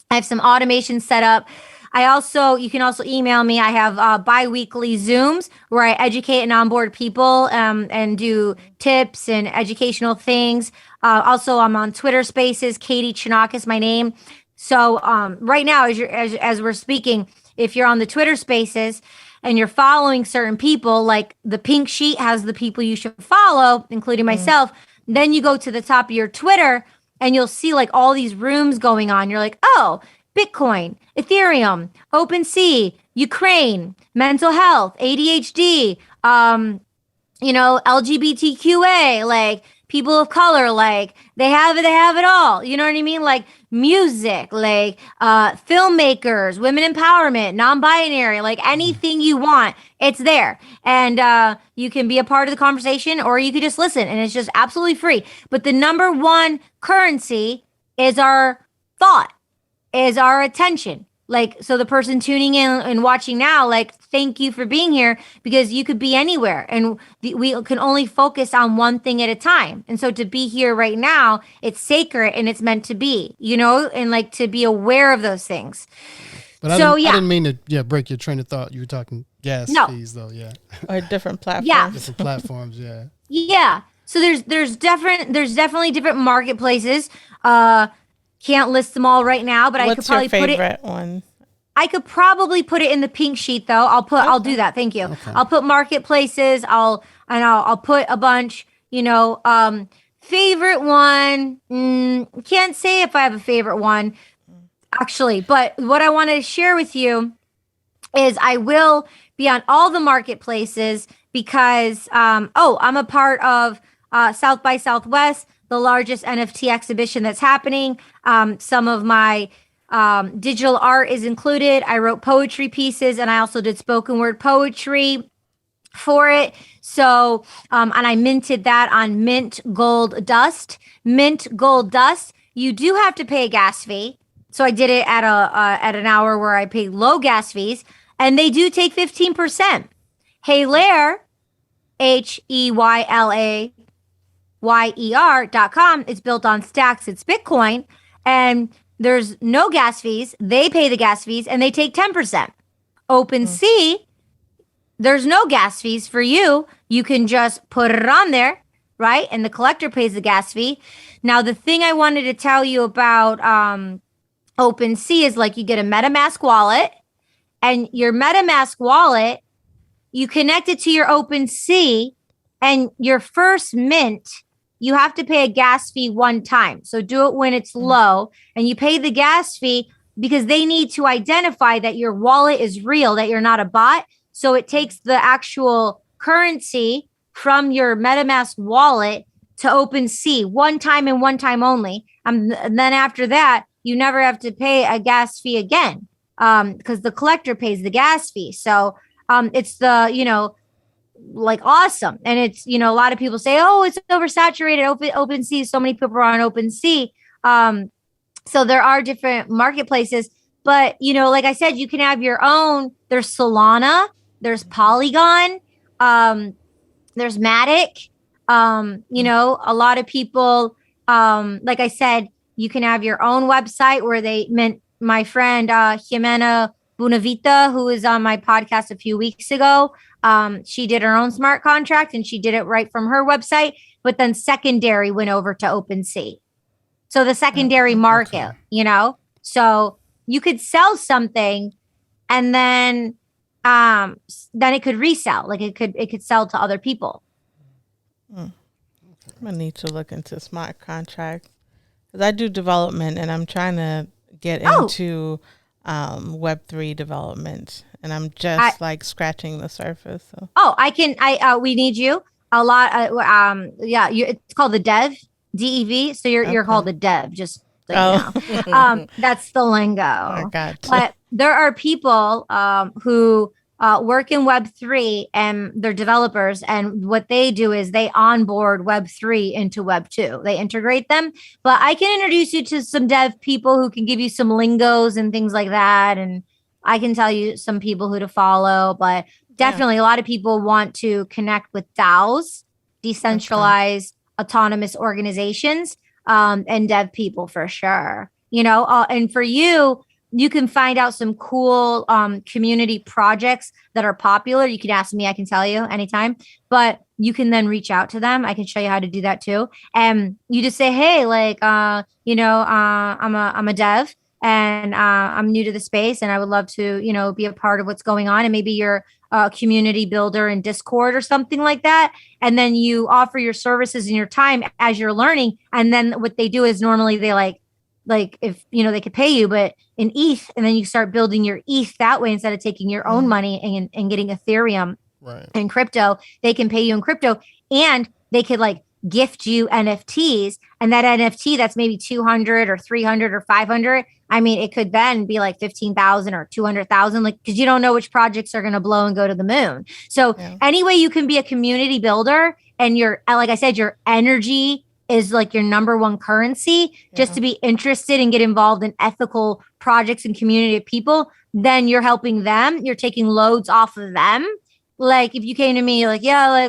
[SPEAKER 3] I have some automation set up. You can also email me. I have bi-weekly Zooms where I educate and onboard people and do tips and educational things. Also, I'm on Twitter Spaces, Katie Chonacas, my name. So right now, as we're speaking, if you're on the Twitter Spaces and you're following certain people, like the pink sheet has the people you should follow, including myself, then you go to the top of your Twitter and you'll see like all these rooms going on. You're like, oh, Bitcoin, Ethereum, OpenSea, Ukraine, mental health, ADHD, LGBTQA, like people of color, like they have it all. You know what I mean? Like music, like filmmakers, women empowerment, non-binary, like anything you want, it's there. And you can be a part of the conversation, or you could just listen, and it's just absolutely free. But the number one currency is our thought, is our attention. Like, so the person tuning in and watching now, like, thank you for being here, because you could be anywhere, and we can only focus on one thing at a time. And so to be here right now, it's sacred and it's meant to be, and like to be aware of those things.
[SPEAKER 1] But I didn't mean to break your train of thought. You were talking gas fees though,
[SPEAKER 2] or different platforms.
[SPEAKER 3] Yeah,
[SPEAKER 1] different platforms,
[SPEAKER 3] yeah. So there's definitely different marketplaces. Can't list them all right now, but I could probably put it. What's your favorite one? I could probably put it in the pink sheet though. I'll do that. Thank you. Okay. I'll put marketplaces. I'll put a bunch, favorite one. Can't say if I have a favorite one actually, but what I wanted to share with you is I will be on all the marketplaces because, I'm a part of South by Southwest, the largest NFT exhibition that's happening. Some of my digital art is included. I wrote poetry pieces, and I also did spoken word poetry for it. So, and I minted that on Mint Gold Dust. Mint Gold Dust. You do have to pay a gas fee. So I did it at an hour where I paid low gas fees, and they do take 15%. Heylayer, HEYLAYER.com. It's built on Stacks. It's Bitcoin, and there's no gas fees. They pay the gas fees, and they take 10%. OpenSea, there's no gas fees for you. You can just put it on there, right? And the collector pays the gas fee. Now, the thing I wanted to tell you about OpenSea is like you get a MetaMask wallet, and your MetaMask wallet, you connect it to your OpenSea, and your first mint, you have to pay a gas fee one time. So do it when it's low, and you pay the gas fee because they need to identify that your wallet is real, that you're not a bot. So it takes the actual currency from your MetaMask wallet to OpenSea one time and one time only. And then after that, you never have to pay a gas fee again, because the collector pays the gas fee. So it's the, like awesome. And it's, a lot of people say, oh, it's oversaturated. OpenSea, so many people are on OpenSea. So there are different marketplaces, but like I said, you can have your own. There's Solana, there's Polygon, there's Matic. A lot of people, like I said, you can have your own website where they meant my friend Jimena Bunavita, who was on my podcast a few weeks ago. She did her own smart contract and she did it right from her website, but then secondary went over to OpenSea. So the secondary market, so you could sell something and then it could resell, like it could sell to other people.
[SPEAKER 2] I'm gonna need to look into smart contracts because I do development and I'm trying to get into Web3 development, and I'm just scratching the surface. So.
[SPEAKER 3] We need you a lot. It's called the dev, DEV. So you're called a dev. Just so you know. That's the lingo.
[SPEAKER 2] I gotcha.
[SPEAKER 3] But there are people who work in Web3 and they're developers. And what they do is they onboard Web3 into Web2. They integrate them. But I can introduce you to some dev people who can give you some lingos and things like that. And I can tell you some people who to follow. But definitely a lot of people want to connect with DAOs, decentralized autonomous organizations, and dev people for sure. And for you, you can find out some cool community projects that are popular. You can ask me, I can tell you anytime, but you can then reach out to them. I can show you how to do that too. And you just say, hey, I'm a dev and I'm new to the space and I would love to, be a part of what's going on. And maybe you're a community builder in Discord or something like that. And then you offer your services and your time as you're learning. And then what they do is normally they like if they could pay you, but in ETH, and then you start building your ETH that way instead of taking your own money and getting Ethereum and crypto. They can pay you in crypto, and they could gift you NFTs, and that NFT that's maybe 200 or 300 or 500. I mean, it could then be like 15,000 or 200,000, because you don't know which projects are going to blow and go to the moon. So anyway, you can be a community builder, and like I said, your energy is like your number one currency, just to be interested and get involved in ethical projects and community of people. Then you're helping them. You're taking loads off of them. Like if you came to me I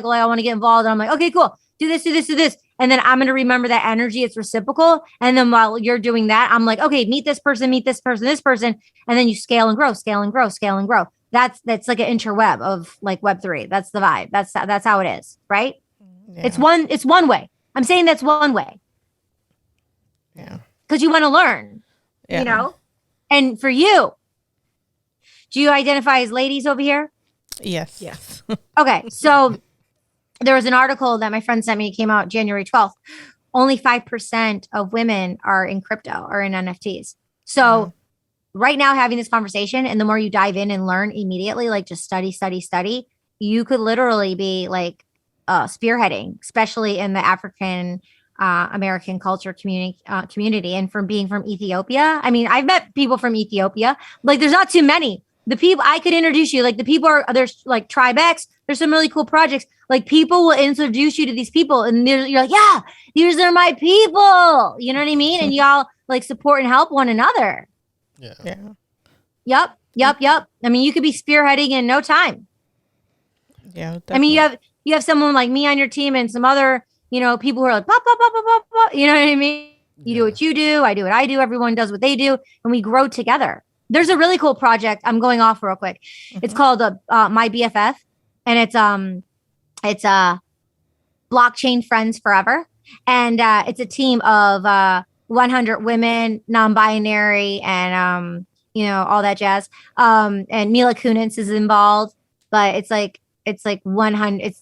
[SPEAKER 3] want to get involved. And I'm like, okay, cool. Do this, do this, do this. And then I'm going to remember that energy. It's reciprocal. And then while you're doing that, I'm like, okay, meet this person, this person. And then you scale and grow, scale and grow, scale and grow. That's like an interweb of Web3. That's the vibe. That's how it is. Right. Yeah. It's one way. I'm saying that's one way.
[SPEAKER 2] Yeah.
[SPEAKER 3] Because you want to learn, And for you, do you identify as ladies over here?
[SPEAKER 2] Yes.
[SPEAKER 4] Yes.
[SPEAKER 3] Okay. So there was an article that my friend sent me. It came out January 12th. Only 5% of women are in crypto or in NFTs. So right now having this conversation, and the more you dive in and learn immediately, just study, you could literally be spearheading, especially in the African American culture community. And from being from Ethiopia, I mean, I've met people from Ethiopia. There's not too many. The people I could introduce you, the people there's Tribe X. There's some really cool projects. People will introduce you to these people, and you're like, yeah, these are my people. You know what I mean? And y'all support and help one another.
[SPEAKER 2] Yeah.
[SPEAKER 3] Yep. I mean, you could be spearheading in no time.
[SPEAKER 2] Yeah. Definitely.
[SPEAKER 3] I mean, you have someone like me on your team and some other, people who are pop, pop, pop, pop, pop, pop. You know what I mean? You do what you do. I do what I do. Everyone does what they do. And we grow together. There's a really cool project. I'm going off real quick. It's called My BFF. And it's blockchain friends forever. And it's a team of 100 women, non-binary, and all that jazz. And Mila Kunis is involved, but it's like 100.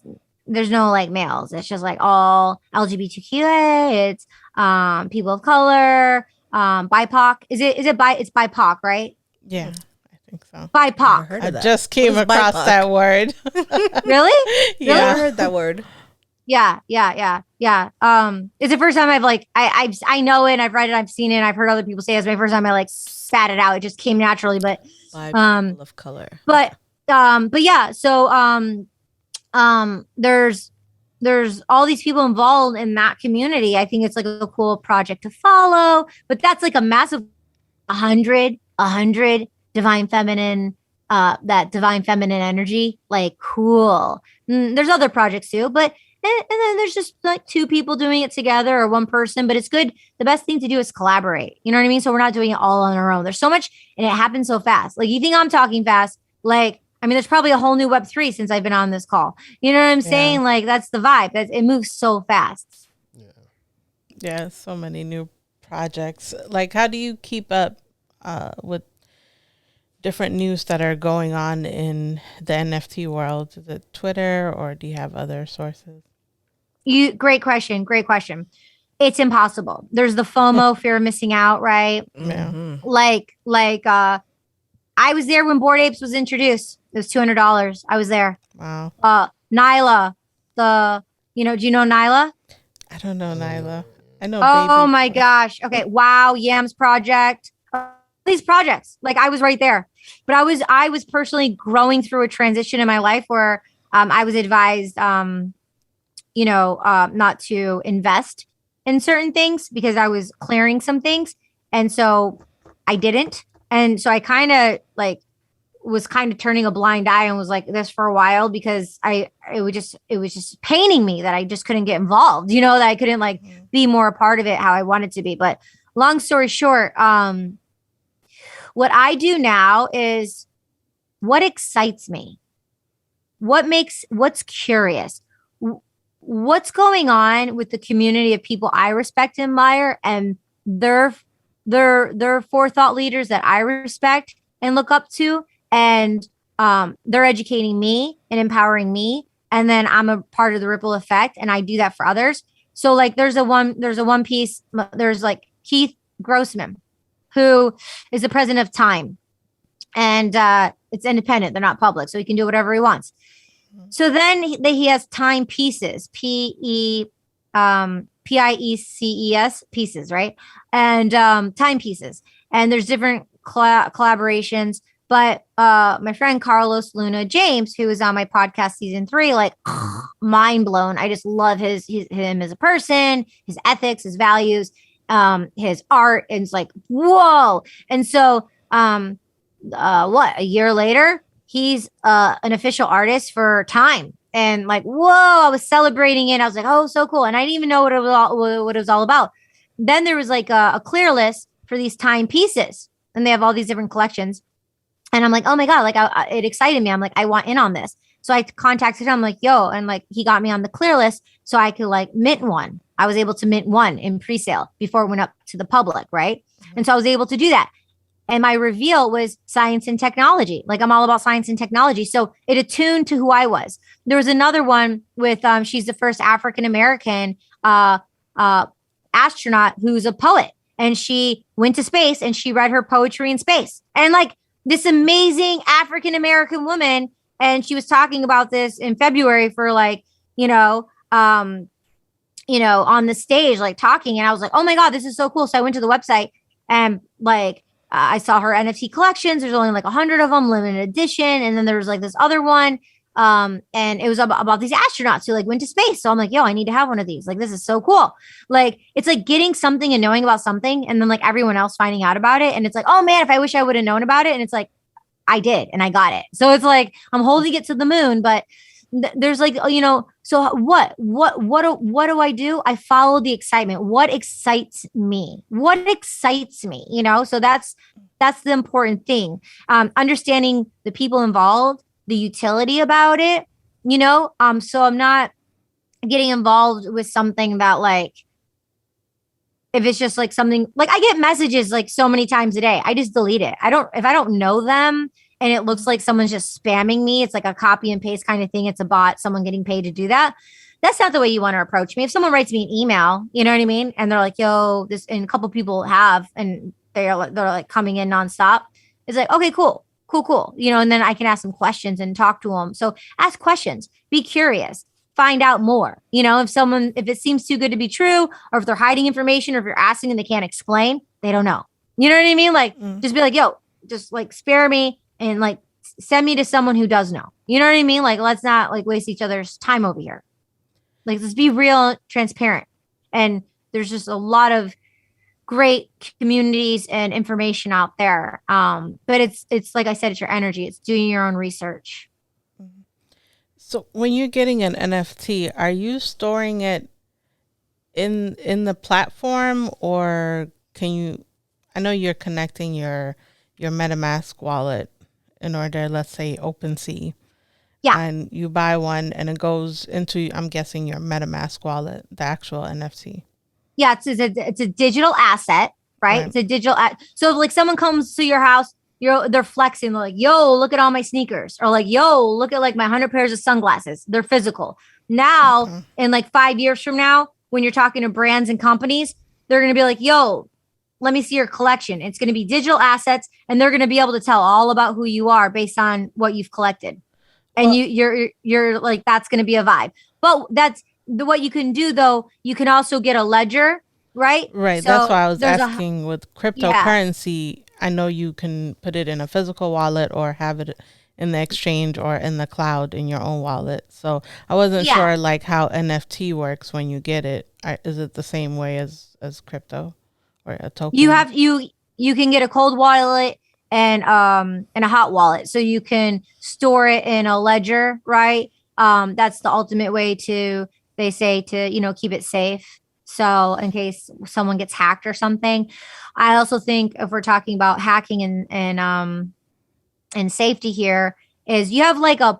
[SPEAKER 3] There's no like males. It's just like all LGBTQA. It's people of color, BIPOC. It's BIPOC, right?
[SPEAKER 2] Yeah, I think so.
[SPEAKER 3] BIPOC.
[SPEAKER 2] I just came across that word.
[SPEAKER 3] Really?
[SPEAKER 4] Yeah, I heard that word.
[SPEAKER 3] Yeah. It's the first time I've like I know it, and I've read it, I've seen it, and I've heard other people say it. It's my first time I like spat it out. It just came naturally, but
[SPEAKER 4] people of color.
[SPEAKER 3] But yeah, so there's all these people involved in that community. I think it's like a cool project to follow, but that's like a massive 100 divine feminine, that divine feminine energy, like cool. There's other projects too, but and then there's just like two people doing it together or one person, but it's good. The best thing to do is collaborate. You know what I mean? So we're not doing it all on our own. There's so much, and it happens so fast. Like you think I'm talking fast, like, I mean, there's probably a whole new Web3 since I've been on this call. You know what I'm saying? Like that's the vibe. It moves so fast.
[SPEAKER 2] Yeah, so many new projects. Like, how do you keep up with different news that are going on in the NFT world? Is it Twitter, or do you have other sources?
[SPEAKER 3] Great question. It's impossible. There's the FOMO, fear of missing out, right?
[SPEAKER 2] Yeah.
[SPEAKER 3] Like I was there when Bored Apes was introduced. It was $200. I was there.
[SPEAKER 2] Wow.
[SPEAKER 3] Nyla, do you know Nyla?
[SPEAKER 2] I don't know Nyla. I know.
[SPEAKER 3] Oh my gosh. Okay. Wow. Yams Project. These projects. Like I was right there, but I was personally growing through a transition in my life where I was advised, not to invest in certain things because I was clearing some things, and so I didn't. And so I kind of like was kind of turning a blind eye and was like this for a while because it was just paining me that I just couldn't get involved, that I couldn't like be more a part of it how I wanted to be. But long story short, what I do now is what excites me, what's curious, what's going on with the community of people I respect and admire, and they're forethought leaders that I respect and look up to, and they're educating me and empowering me, and then I'm a part of the ripple effect, and I do that for others. So like there's a one piece, there's like Keith Grossman, who is the president of Time, and it's independent, they're not public, so he can do whatever he wants. So then he has Time Pieces, PIECES pieces, right? And Time Pieces, and there's different collaborations. But my friend Carlos Luna James, who was on my podcast season 3, like mind blown. I just love him as a person, his ethics, his values, his art, and it's like whoa. And so a year later, he's an official artist for Time. And like, whoa, I was celebrating it. I was like, oh, so cool. And I didn't even know what it was all about. Then there was like a clear list for these Time Pieces, and they have all these different collections. And I'm like, oh my God, like it excited me. I'm like, I want in on this. So I contacted him. I'm like, yo, and like he got me on the clear list so I could like mint one. I was able to mint one in pre-sale before it went up to the public, right? And so I was able to do that. And my reveal was science and technology. Like I'm all about science and technology. So it attuned to who I was. There was another one with, she's the first African-American astronaut who's a poet. And she went to space and she read her poetry in space. And like this amazing African-American woman. And she was talking about this in February for like, on the stage, like talking. And I was like, oh my God, this is so cool. So I went to the website and like, I saw her NFT collections. There's only like 100 of them, limited edition. And then there was like this other one. And it was about these astronauts who like went to space. So I'm like, yo, I need to have one of these. Like, this is so cool. Like, it's like getting something and knowing about something and then like everyone else finding out about it. And it's like, oh man, if I wish I would have known about it. And it's like, I did, and I got it. So it's like, I'm holding it to the moon, but there's like, so what do I do? I follow the excitement. What excites me? So that's the important thing. Understanding the people involved, the utility about it, so I'm not getting involved with something that like if it's just like something like I get messages like so many times a day, I just delete it. If I don't know them and it looks like someone's just spamming me, it's like a copy and paste kind of thing. It's a bot, someone getting paid to do that. That's not the way you want to approach me. If someone writes me an email, you know what I mean? And they're like, yo, this, and a couple people have, and they're like coming in nonstop. It's like, okay, cool. You know, and then I can ask them questions and talk to them. So ask questions, be curious, find out more. You know, if it seems too good to be true, or if they're hiding information, or if you're asking and they can't explain, they don't know. You know what I mean? Like, just be like, yo, just like spare me and like send me to someone who does know. You know what I mean? Like, let's not like waste each other's time over here. Like, let's be real, transparent. And there's just a lot of great communities and information out there. But it's like I said, it's your energy. It's doing your own research.
[SPEAKER 2] So when you're getting an NFT, are you storing it in the platform, or can you? I know you're connecting your MetaMask wallet in order, let's say, OpenSea.
[SPEAKER 3] Yeah.
[SPEAKER 2] And you buy one, and it goes into, I'm guessing, your MetaMask wallet, the actual NFT.
[SPEAKER 3] Yeah, it's a digital asset, right? It's a digital. So if like someone comes to your house, they're flexing. They're like, yo, look at all my sneakers. Or like, yo, look at like my 100 pairs of sunglasses. They're physical. Now, in like 5 years from now, when you're talking to brands and companies, they're going to be like, yo, let me see your collection. It's going to be digital assets, and they're going to be able to tell all about who you are based on what you've collected. And you're like, that's going to be a vibe. But that's what you can do, though. You can also get a ledger, right?
[SPEAKER 2] Right. So that's why I was asking with cryptocurrency. I know you can put it in a physical wallet or have it in the exchange or in the cloud in your own wallet. So I wasn't sure like how NFT works when you get it. Is it the same way as crypto or a token?
[SPEAKER 3] You can get a cold wallet and a hot wallet. So you can store it in a ledger, right? That's the ultimate way they say to, you know, keep it safe. So in case someone gets hacked or something. I also think if we're talking about hacking and safety here, is you have like a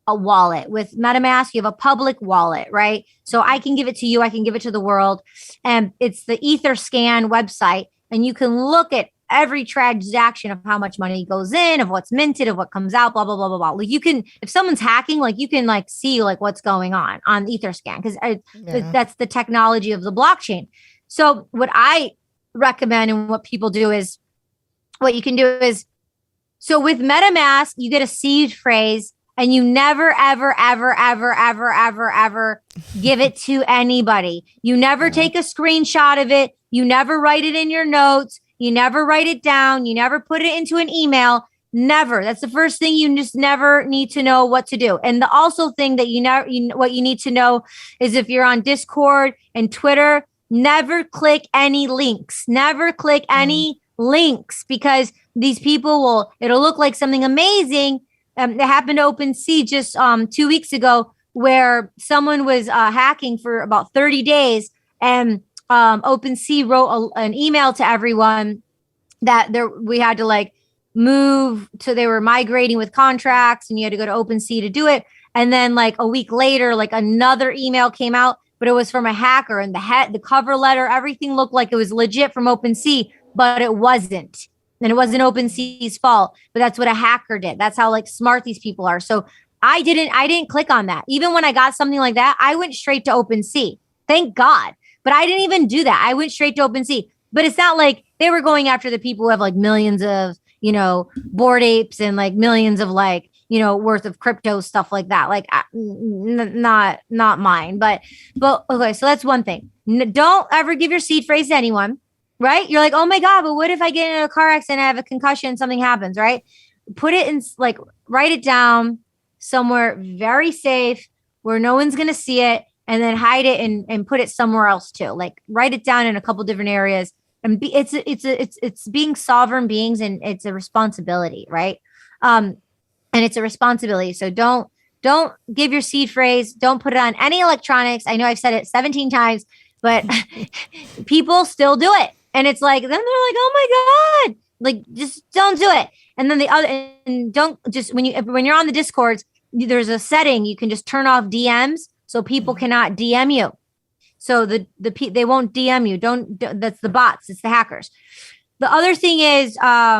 [SPEAKER 3] wallet with MetaMask. You have a public wallet, right? So I can give it to you. I can give it to the world. And it's the Etherscan website. And you can look at every transaction of how much money goes in, of what's minted, of what comes out, blah, blah, blah, blah, blah. Like you can, if someone's hacking, like you can like see like what's going on Etherscan, because that's the technology of the blockchain. So what I recommend and what people do is, what you can do is, so with MetaMask, you get a seed phrase and you never, ever, ever, ever, ever, ever, ever give it to anybody. You never take a screenshot of it. You never write it in your notes. You never write it down. You never put it into an email. Never. That's the first thing. You just never need to know what to do. And the also thing that what you need to know is if you're on Discord and Twitter, never click any links. Never click any links, because these people it'll look like something amazing. It happened to OpenSea just 2 weeks ago, where someone was hacking for about 30 days, and OpenSea wrote an email to everyone that we had to like move to, they were migrating with contracts, and you had to go to OpenSea to do it. And then like a week later, like another email came out, but it was from a hacker, and the cover letter, everything looked like it was legit from OpenSea, but it wasn't. And it wasn't OpenSea's fault, but that's what a hacker did. That's how like smart these people are. So I didn't click on that. Even when I got something like that, I went straight to OpenSea. Thank God. But I didn't even do that. I went straight to OpenSea. But it's not like they were going after the people who have like millions of, you know, Bored Apes and like millions of like, you know, worth of crypto stuff like that. Like not mine. But okay, so that's one thing. Don't ever give your seed phrase to anyone. Right? You're like, oh my God, but what if I get in a car accident, I have a concussion, something happens, right? Put it in, like, write it down somewhere very safe where no one's going to see it, and then hide it and put it somewhere else too. Like, write it down in a couple different areas. And it's being sovereign beings, and it's a responsibility, right? And it's a responsibility. So don't give your seed phrase. Don't put it on any electronics. I know I've said it 17 times, but people still do it. And it's like, then they're like, oh my God, like, just don't do it. And then and don't just, when you're on the Discords, there's a setting, you can just turn off DMs so people cannot DM you. So they won't DM you. That's the bots. It's the hackers. The other thing is, what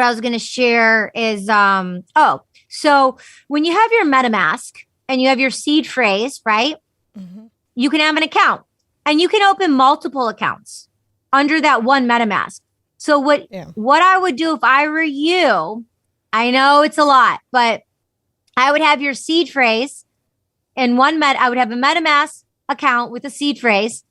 [SPEAKER 3] I was going to share is, so when you have your MetaMask and you have your seed phrase, right? Mm-hmm. You can have an account and you can open multiple accounts under that one MetaMask. So what I would do if I were you, I know it's a lot, but I would have your seed phrase in I would have a MetaMask account with a seed phrase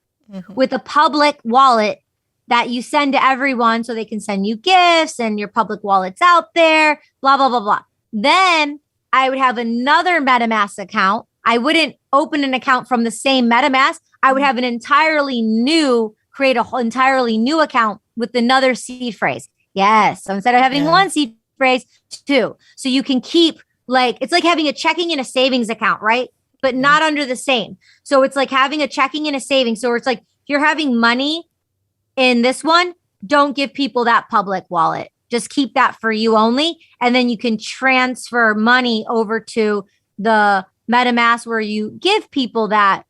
[SPEAKER 3] with a public wallet that you send to everyone so they can send you gifts and your public wallet's out there, blah, blah, blah, blah. Then I would have another MetaMask account. I wouldn't open an account from the same MetaMask. I would have create an entirely new account with another seed phrase. Yes. So instead of having one seed phrase, two. So you can keep it's like having a checking and a savings account, right? But not under the same. So it's like having a checking and a savings. So it's like you're having money in this one. Don't give people that public wallet. Just keep that for you only. And then you can transfer money over to the MetaMask where you give people that,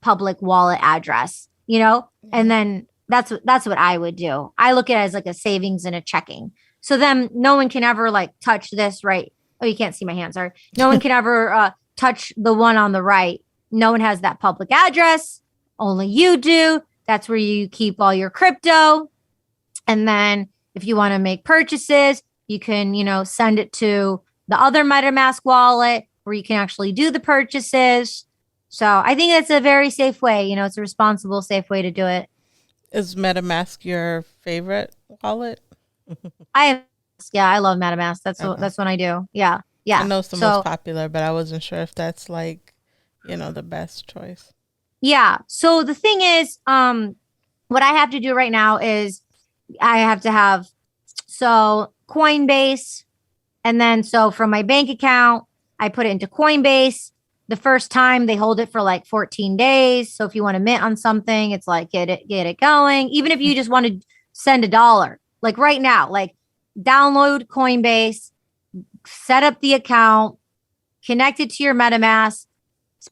[SPEAKER 3] public wallet address, and then that's what I would do. I look at it as like a savings and a checking. So then no one can ever touch this, right? Oh, you can't see my hand. Sorry. No one can ever touch the one on the right. No one has that public address. Only you do. That's where you keep all your crypto. And then if you want to make purchases, you can, send it to the other MetaMask wallet where you can actually do the purchases. So I think that's a very safe way. It's a responsible, safe way to do it.
[SPEAKER 2] Is MetaMask your favorite wallet?
[SPEAKER 3] I love MetaMask. That's what I do. Yeah.
[SPEAKER 2] I know it's the most popular, but I wasn't sure if that's the best choice.
[SPEAKER 3] Yeah. So the thing is, what I have to do right now is I have to have Coinbase, and then from my bank account, I put it into Coinbase. The first time they hold it for 14 days. So if you want to mint on something, it's get it going. Even if you just want to send $1, right now, download Coinbase, set up the account, connect it to your MetaMask,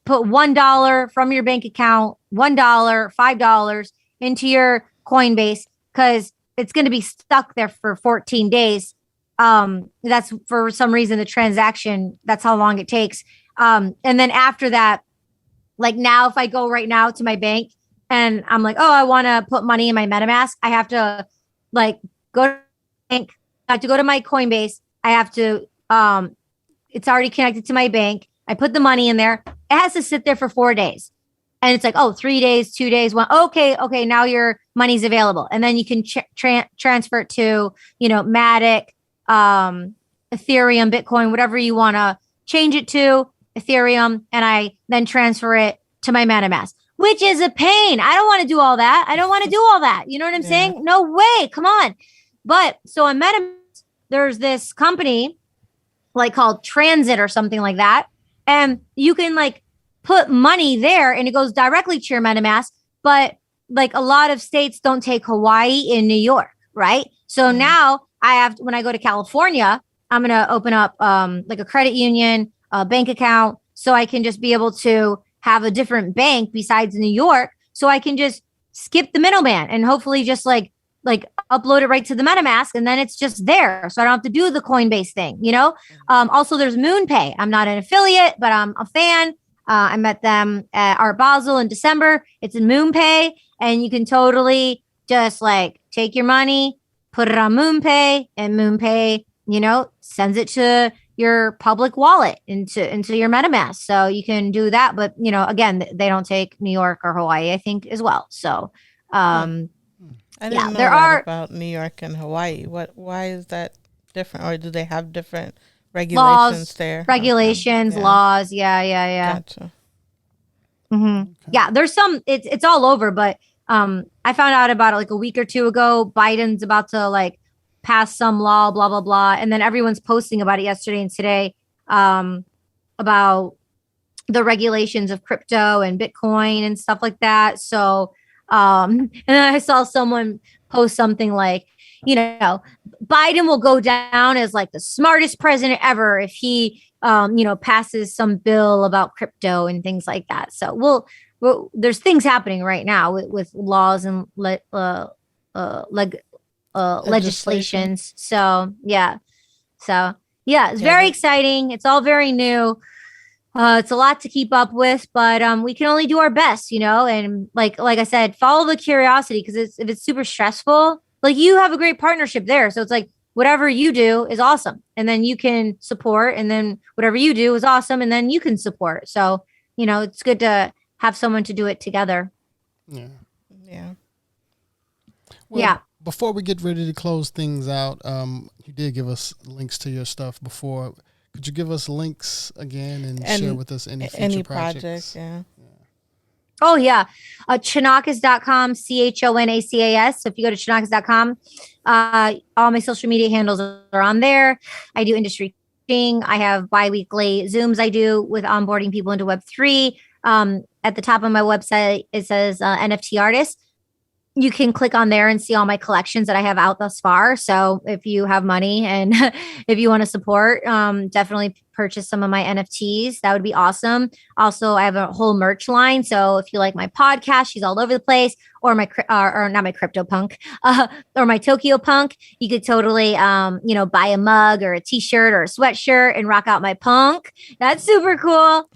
[SPEAKER 3] put $1 from your bank account, $1, $5 into your Coinbase, because it's going to be stuck there for 14 days. That's for some reason the transaction, that's how long it takes. And then after that, now, if I go right now to my bank and I'm I want to put money in my MetaMask, I have to go to bank. I have to go to my Coinbase. I have to, it's already connected to my bank. I put the money in there. It has to sit there for 4 days. And it's 3 days, 2 days, one. Okay. Now your money's available. And then you can transfer it to, Matic, Ethereum, Bitcoin, whatever you want to change it to, Ethereum. And I then transfer it to my MetaMask, which is a pain. I don't want to do all that. I don't want to do all that. You know what I'm saying? No way. Come on. But so on MetaMask, there's this company called Transit or something like that. And you can put money there and it goes directly to your MetaMask. But a lot of states don't take Hawaii and New York, right? So now when I go to California, I'm going to open up a credit union, a bank account, so I can just be able to have a different bank besides New York. So I can just skip the middleman and hopefully just upload it right to the MetaMask, and then it's just there. So I don't have to do the Coinbase thing, Also, there's MoonPay. I'm not an affiliate, but I'm a fan. I met them at Art Basel in December. It's in MoonPay, and you can totally just take your money, put it on MoonPay, and MoonPay, sends it to your public wallet into your MetaMask. So you can do that. But, again, they don't take New York or Hawaii, I think, as well. So,
[SPEAKER 2] I didn't know that about New York and Hawaii. Why is that different? Or do they have different regulations there?
[SPEAKER 3] Regulations, laws. Yeah.
[SPEAKER 2] Gotcha.
[SPEAKER 3] Mm-hmm. Okay. Yeah, there's some, it's all over, but I found out about it a week or two ago. Biden's about to pass some law, blah, blah, blah. And then everyone's posting about it yesterday and today about the regulations of crypto and Bitcoin and stuff like that. So, and then I saw someone post something Biden will go down as like the smartest president ever if he, passes some bill about crypto and things like that. So there's things happening right now with laws and legislations. So it's very exciting. It's all very new. It's a lot to keep up with, but we can only do our best, and like I said, follow the curiosity, because if it's super stressful, like you have a great partnership there. So it's like whatever you do is awesome. And then you can support, and then whatever you do is awesome. And then you can support. So, it's good to have someone to do it together.
[SPEAKER 1] Yeah.
[SPEAKER 2] Yeah.
[SPEAKER 1] Well, before we get ready to close things out, you did give us links to your stuff before. Could you give us links again and share with us any future projects?
[SPEAKER 2] Yeah.
[SPEAKER 3] Oh, yeah. Chonacas.com, CHONACAS. So if you go to Chonacas.com, all my social media handles are on there. I do industry coaching. I have bi-weekly Zooms I do with onboarding people into Web3. At the top of my website, it says NFT artist. You can click on there and see all my collections that I have out thus far. So if you have money and if you want to support, definitely purchase some of my NFTs. That would be awesome. Also, I have a whole merch line. So if you like my podcast, she's all over the place, or my, or not my crypto punk, or my Tokyo punk, you could totally, buy a mug or a t-shirt or a sweatshirt and rock out my punk. That's super cool.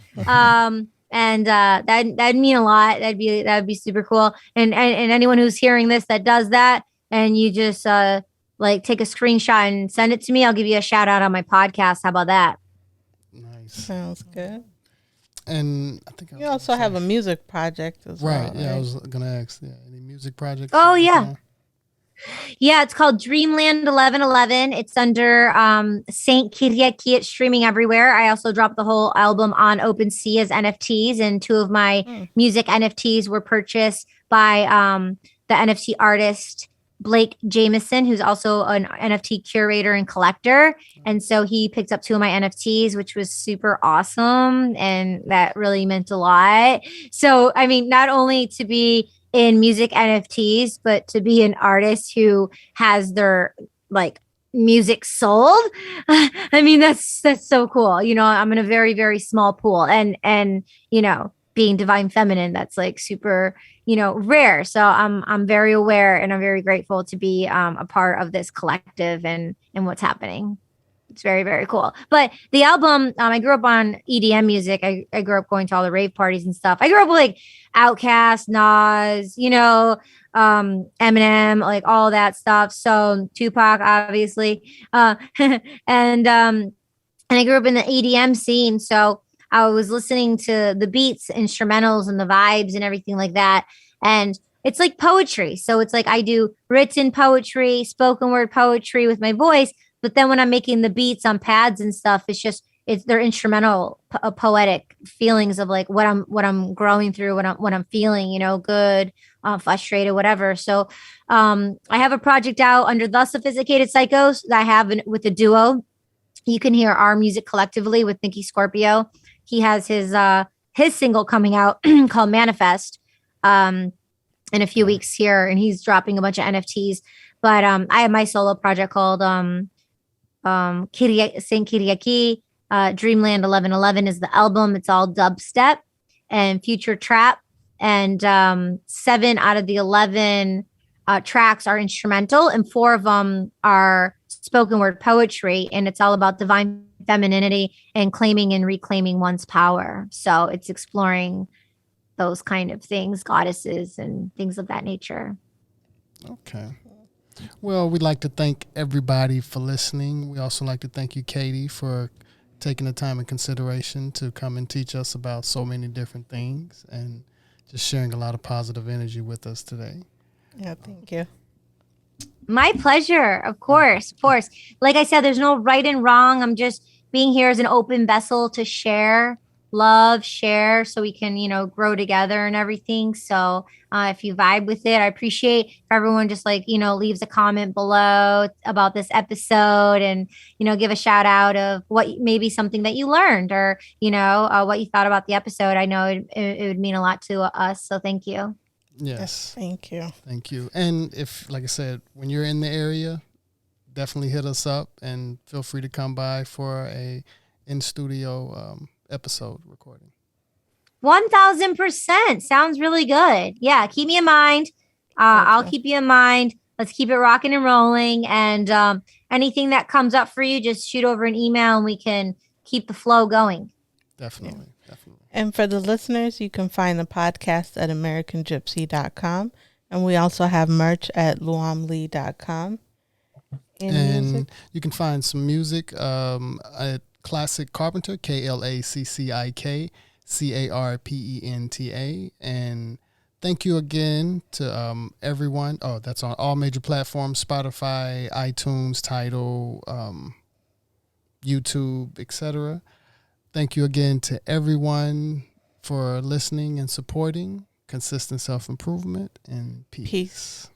[SPEAKER 3] And that'd mean a lot. That'd be super cool. And anyone who's hearing this that does that, and you just take a screenshot and send it to me, I'll give you a shout out on my podcast. How about that?
[SPEAKER 1] Nice.
[SPEAKER 2] Sounds good.
[SPEAKER 1] And I think
[SPEAKER 2] you also have a music project as well.
[SPEAKER 1] Right. Yeah, I was gonna ask. Yeah, any music projects?
[SPEAKER 3] Oh yeah. Yeah, it's called Dreamland 1111. It's under Saint Kyriaki. It's streaming everywhere. I also dropped the whole album on OpenSea as NFTs, and 2 of my music NFTs were purchased by the NFT artist Blake Jameson, who's also an NFT curator and collector. And so he picked up 2 of my NFTs, which was super awesome, and that really meant a lot. So, I mean, not only to be in music NFTs, but to be an artist who has their music sold. I mean, that's so cool. I'm in a very, very small pool, and being divine feminine, that's super, rare. So I'm very aware, and I'm very grateful to be a part of this collective and what's happening. It's very, very cool. But the album, I grew up on EDM music. I grew up going to all the rave parties and stuff. I grew up with Outkast, Nas, Eminem, all that stuff. So Tupac, obviously. And I grew up in the EDM scene. So I was listening to the beats, instrumentals, and the vibes and everything like that. And it's like poetry. So it's I do written poetry, spoken word poetry with my voice. But then when I'm making the beats on pads and stuff, they're instrumental, poetic feelings of what I'm growing through, what I'm feeling, good, frustrated, whatever. So I have a project out under The Sophisticated Psychos that I have with a duo. You can hear our music collectively with Nicky Scorpio. He has his single coming out called Manifest in a few weeks here, and he's dropping a bunch of NFTs. But I have my solo project called Saint Kyriaki. Dreamland 1111 is the album. It's all dubstep and future trap, and 7 out of the 11 tracks are instrumental, and 4 of them are spoken word poetry, and it's all about divine femininity and claiming and reclaiming one's power. So it's exploring those kind of things, goddesses and things of that nature.
[SPEAKER 1] Okay. Well, we'd like to thank everybody for listening. We also like to thank you, Katie, for taking the time and consideration to come and teach us about so many different things and just sharing a lot of positive energy with us today.
[SPEAKER 2] Yeah, thank you.
[SPEAKER 3] My pleasure. Of course. Like I said, there's no right and wrong. I'm just being here as an open vessel to share love, share, so we can, grow together and everything. So if you vibe with it, I appreciate if everyone just leaves a comment below about this episode and, give a shout out of what maybe something that you learned or, what you thought about the episode. I know it would mean a lot to us. So thank you.
[SPEAKER 1] Yes.
[SPEAKER 2] Thank you.
[SPEAKER 1] Thank you. And if, like I said, when you're in the area, definitely hit us up and feel free to come by for a in-studio episode recording.
[SPEAKER 3] 1000% sounds really good. Yeah, keep me in mind. I'll keep you in mind. Let's keep it rocking and rolling. And anything that comes up for you, just shoot over an email and we can keep the flow going.
[SPEAKER 1] Definitely.
[SPEAKER 2] And for the listeners, you can find the podcast at AmericanGypsy.com. And we also have merch at luamlee.com.
[SPEAKER 1] And you can find some music at Classic Carpenter, KLACCIK CARPENTA. And thank you again to everyone. Oh, that's on all major platforms: Spotify, iTunes, Tidal, YouTube, etc. Thank you again to everyone for listening and supporting. Consistent self-improvement, and peace.
[SPEAKER 3] Peace.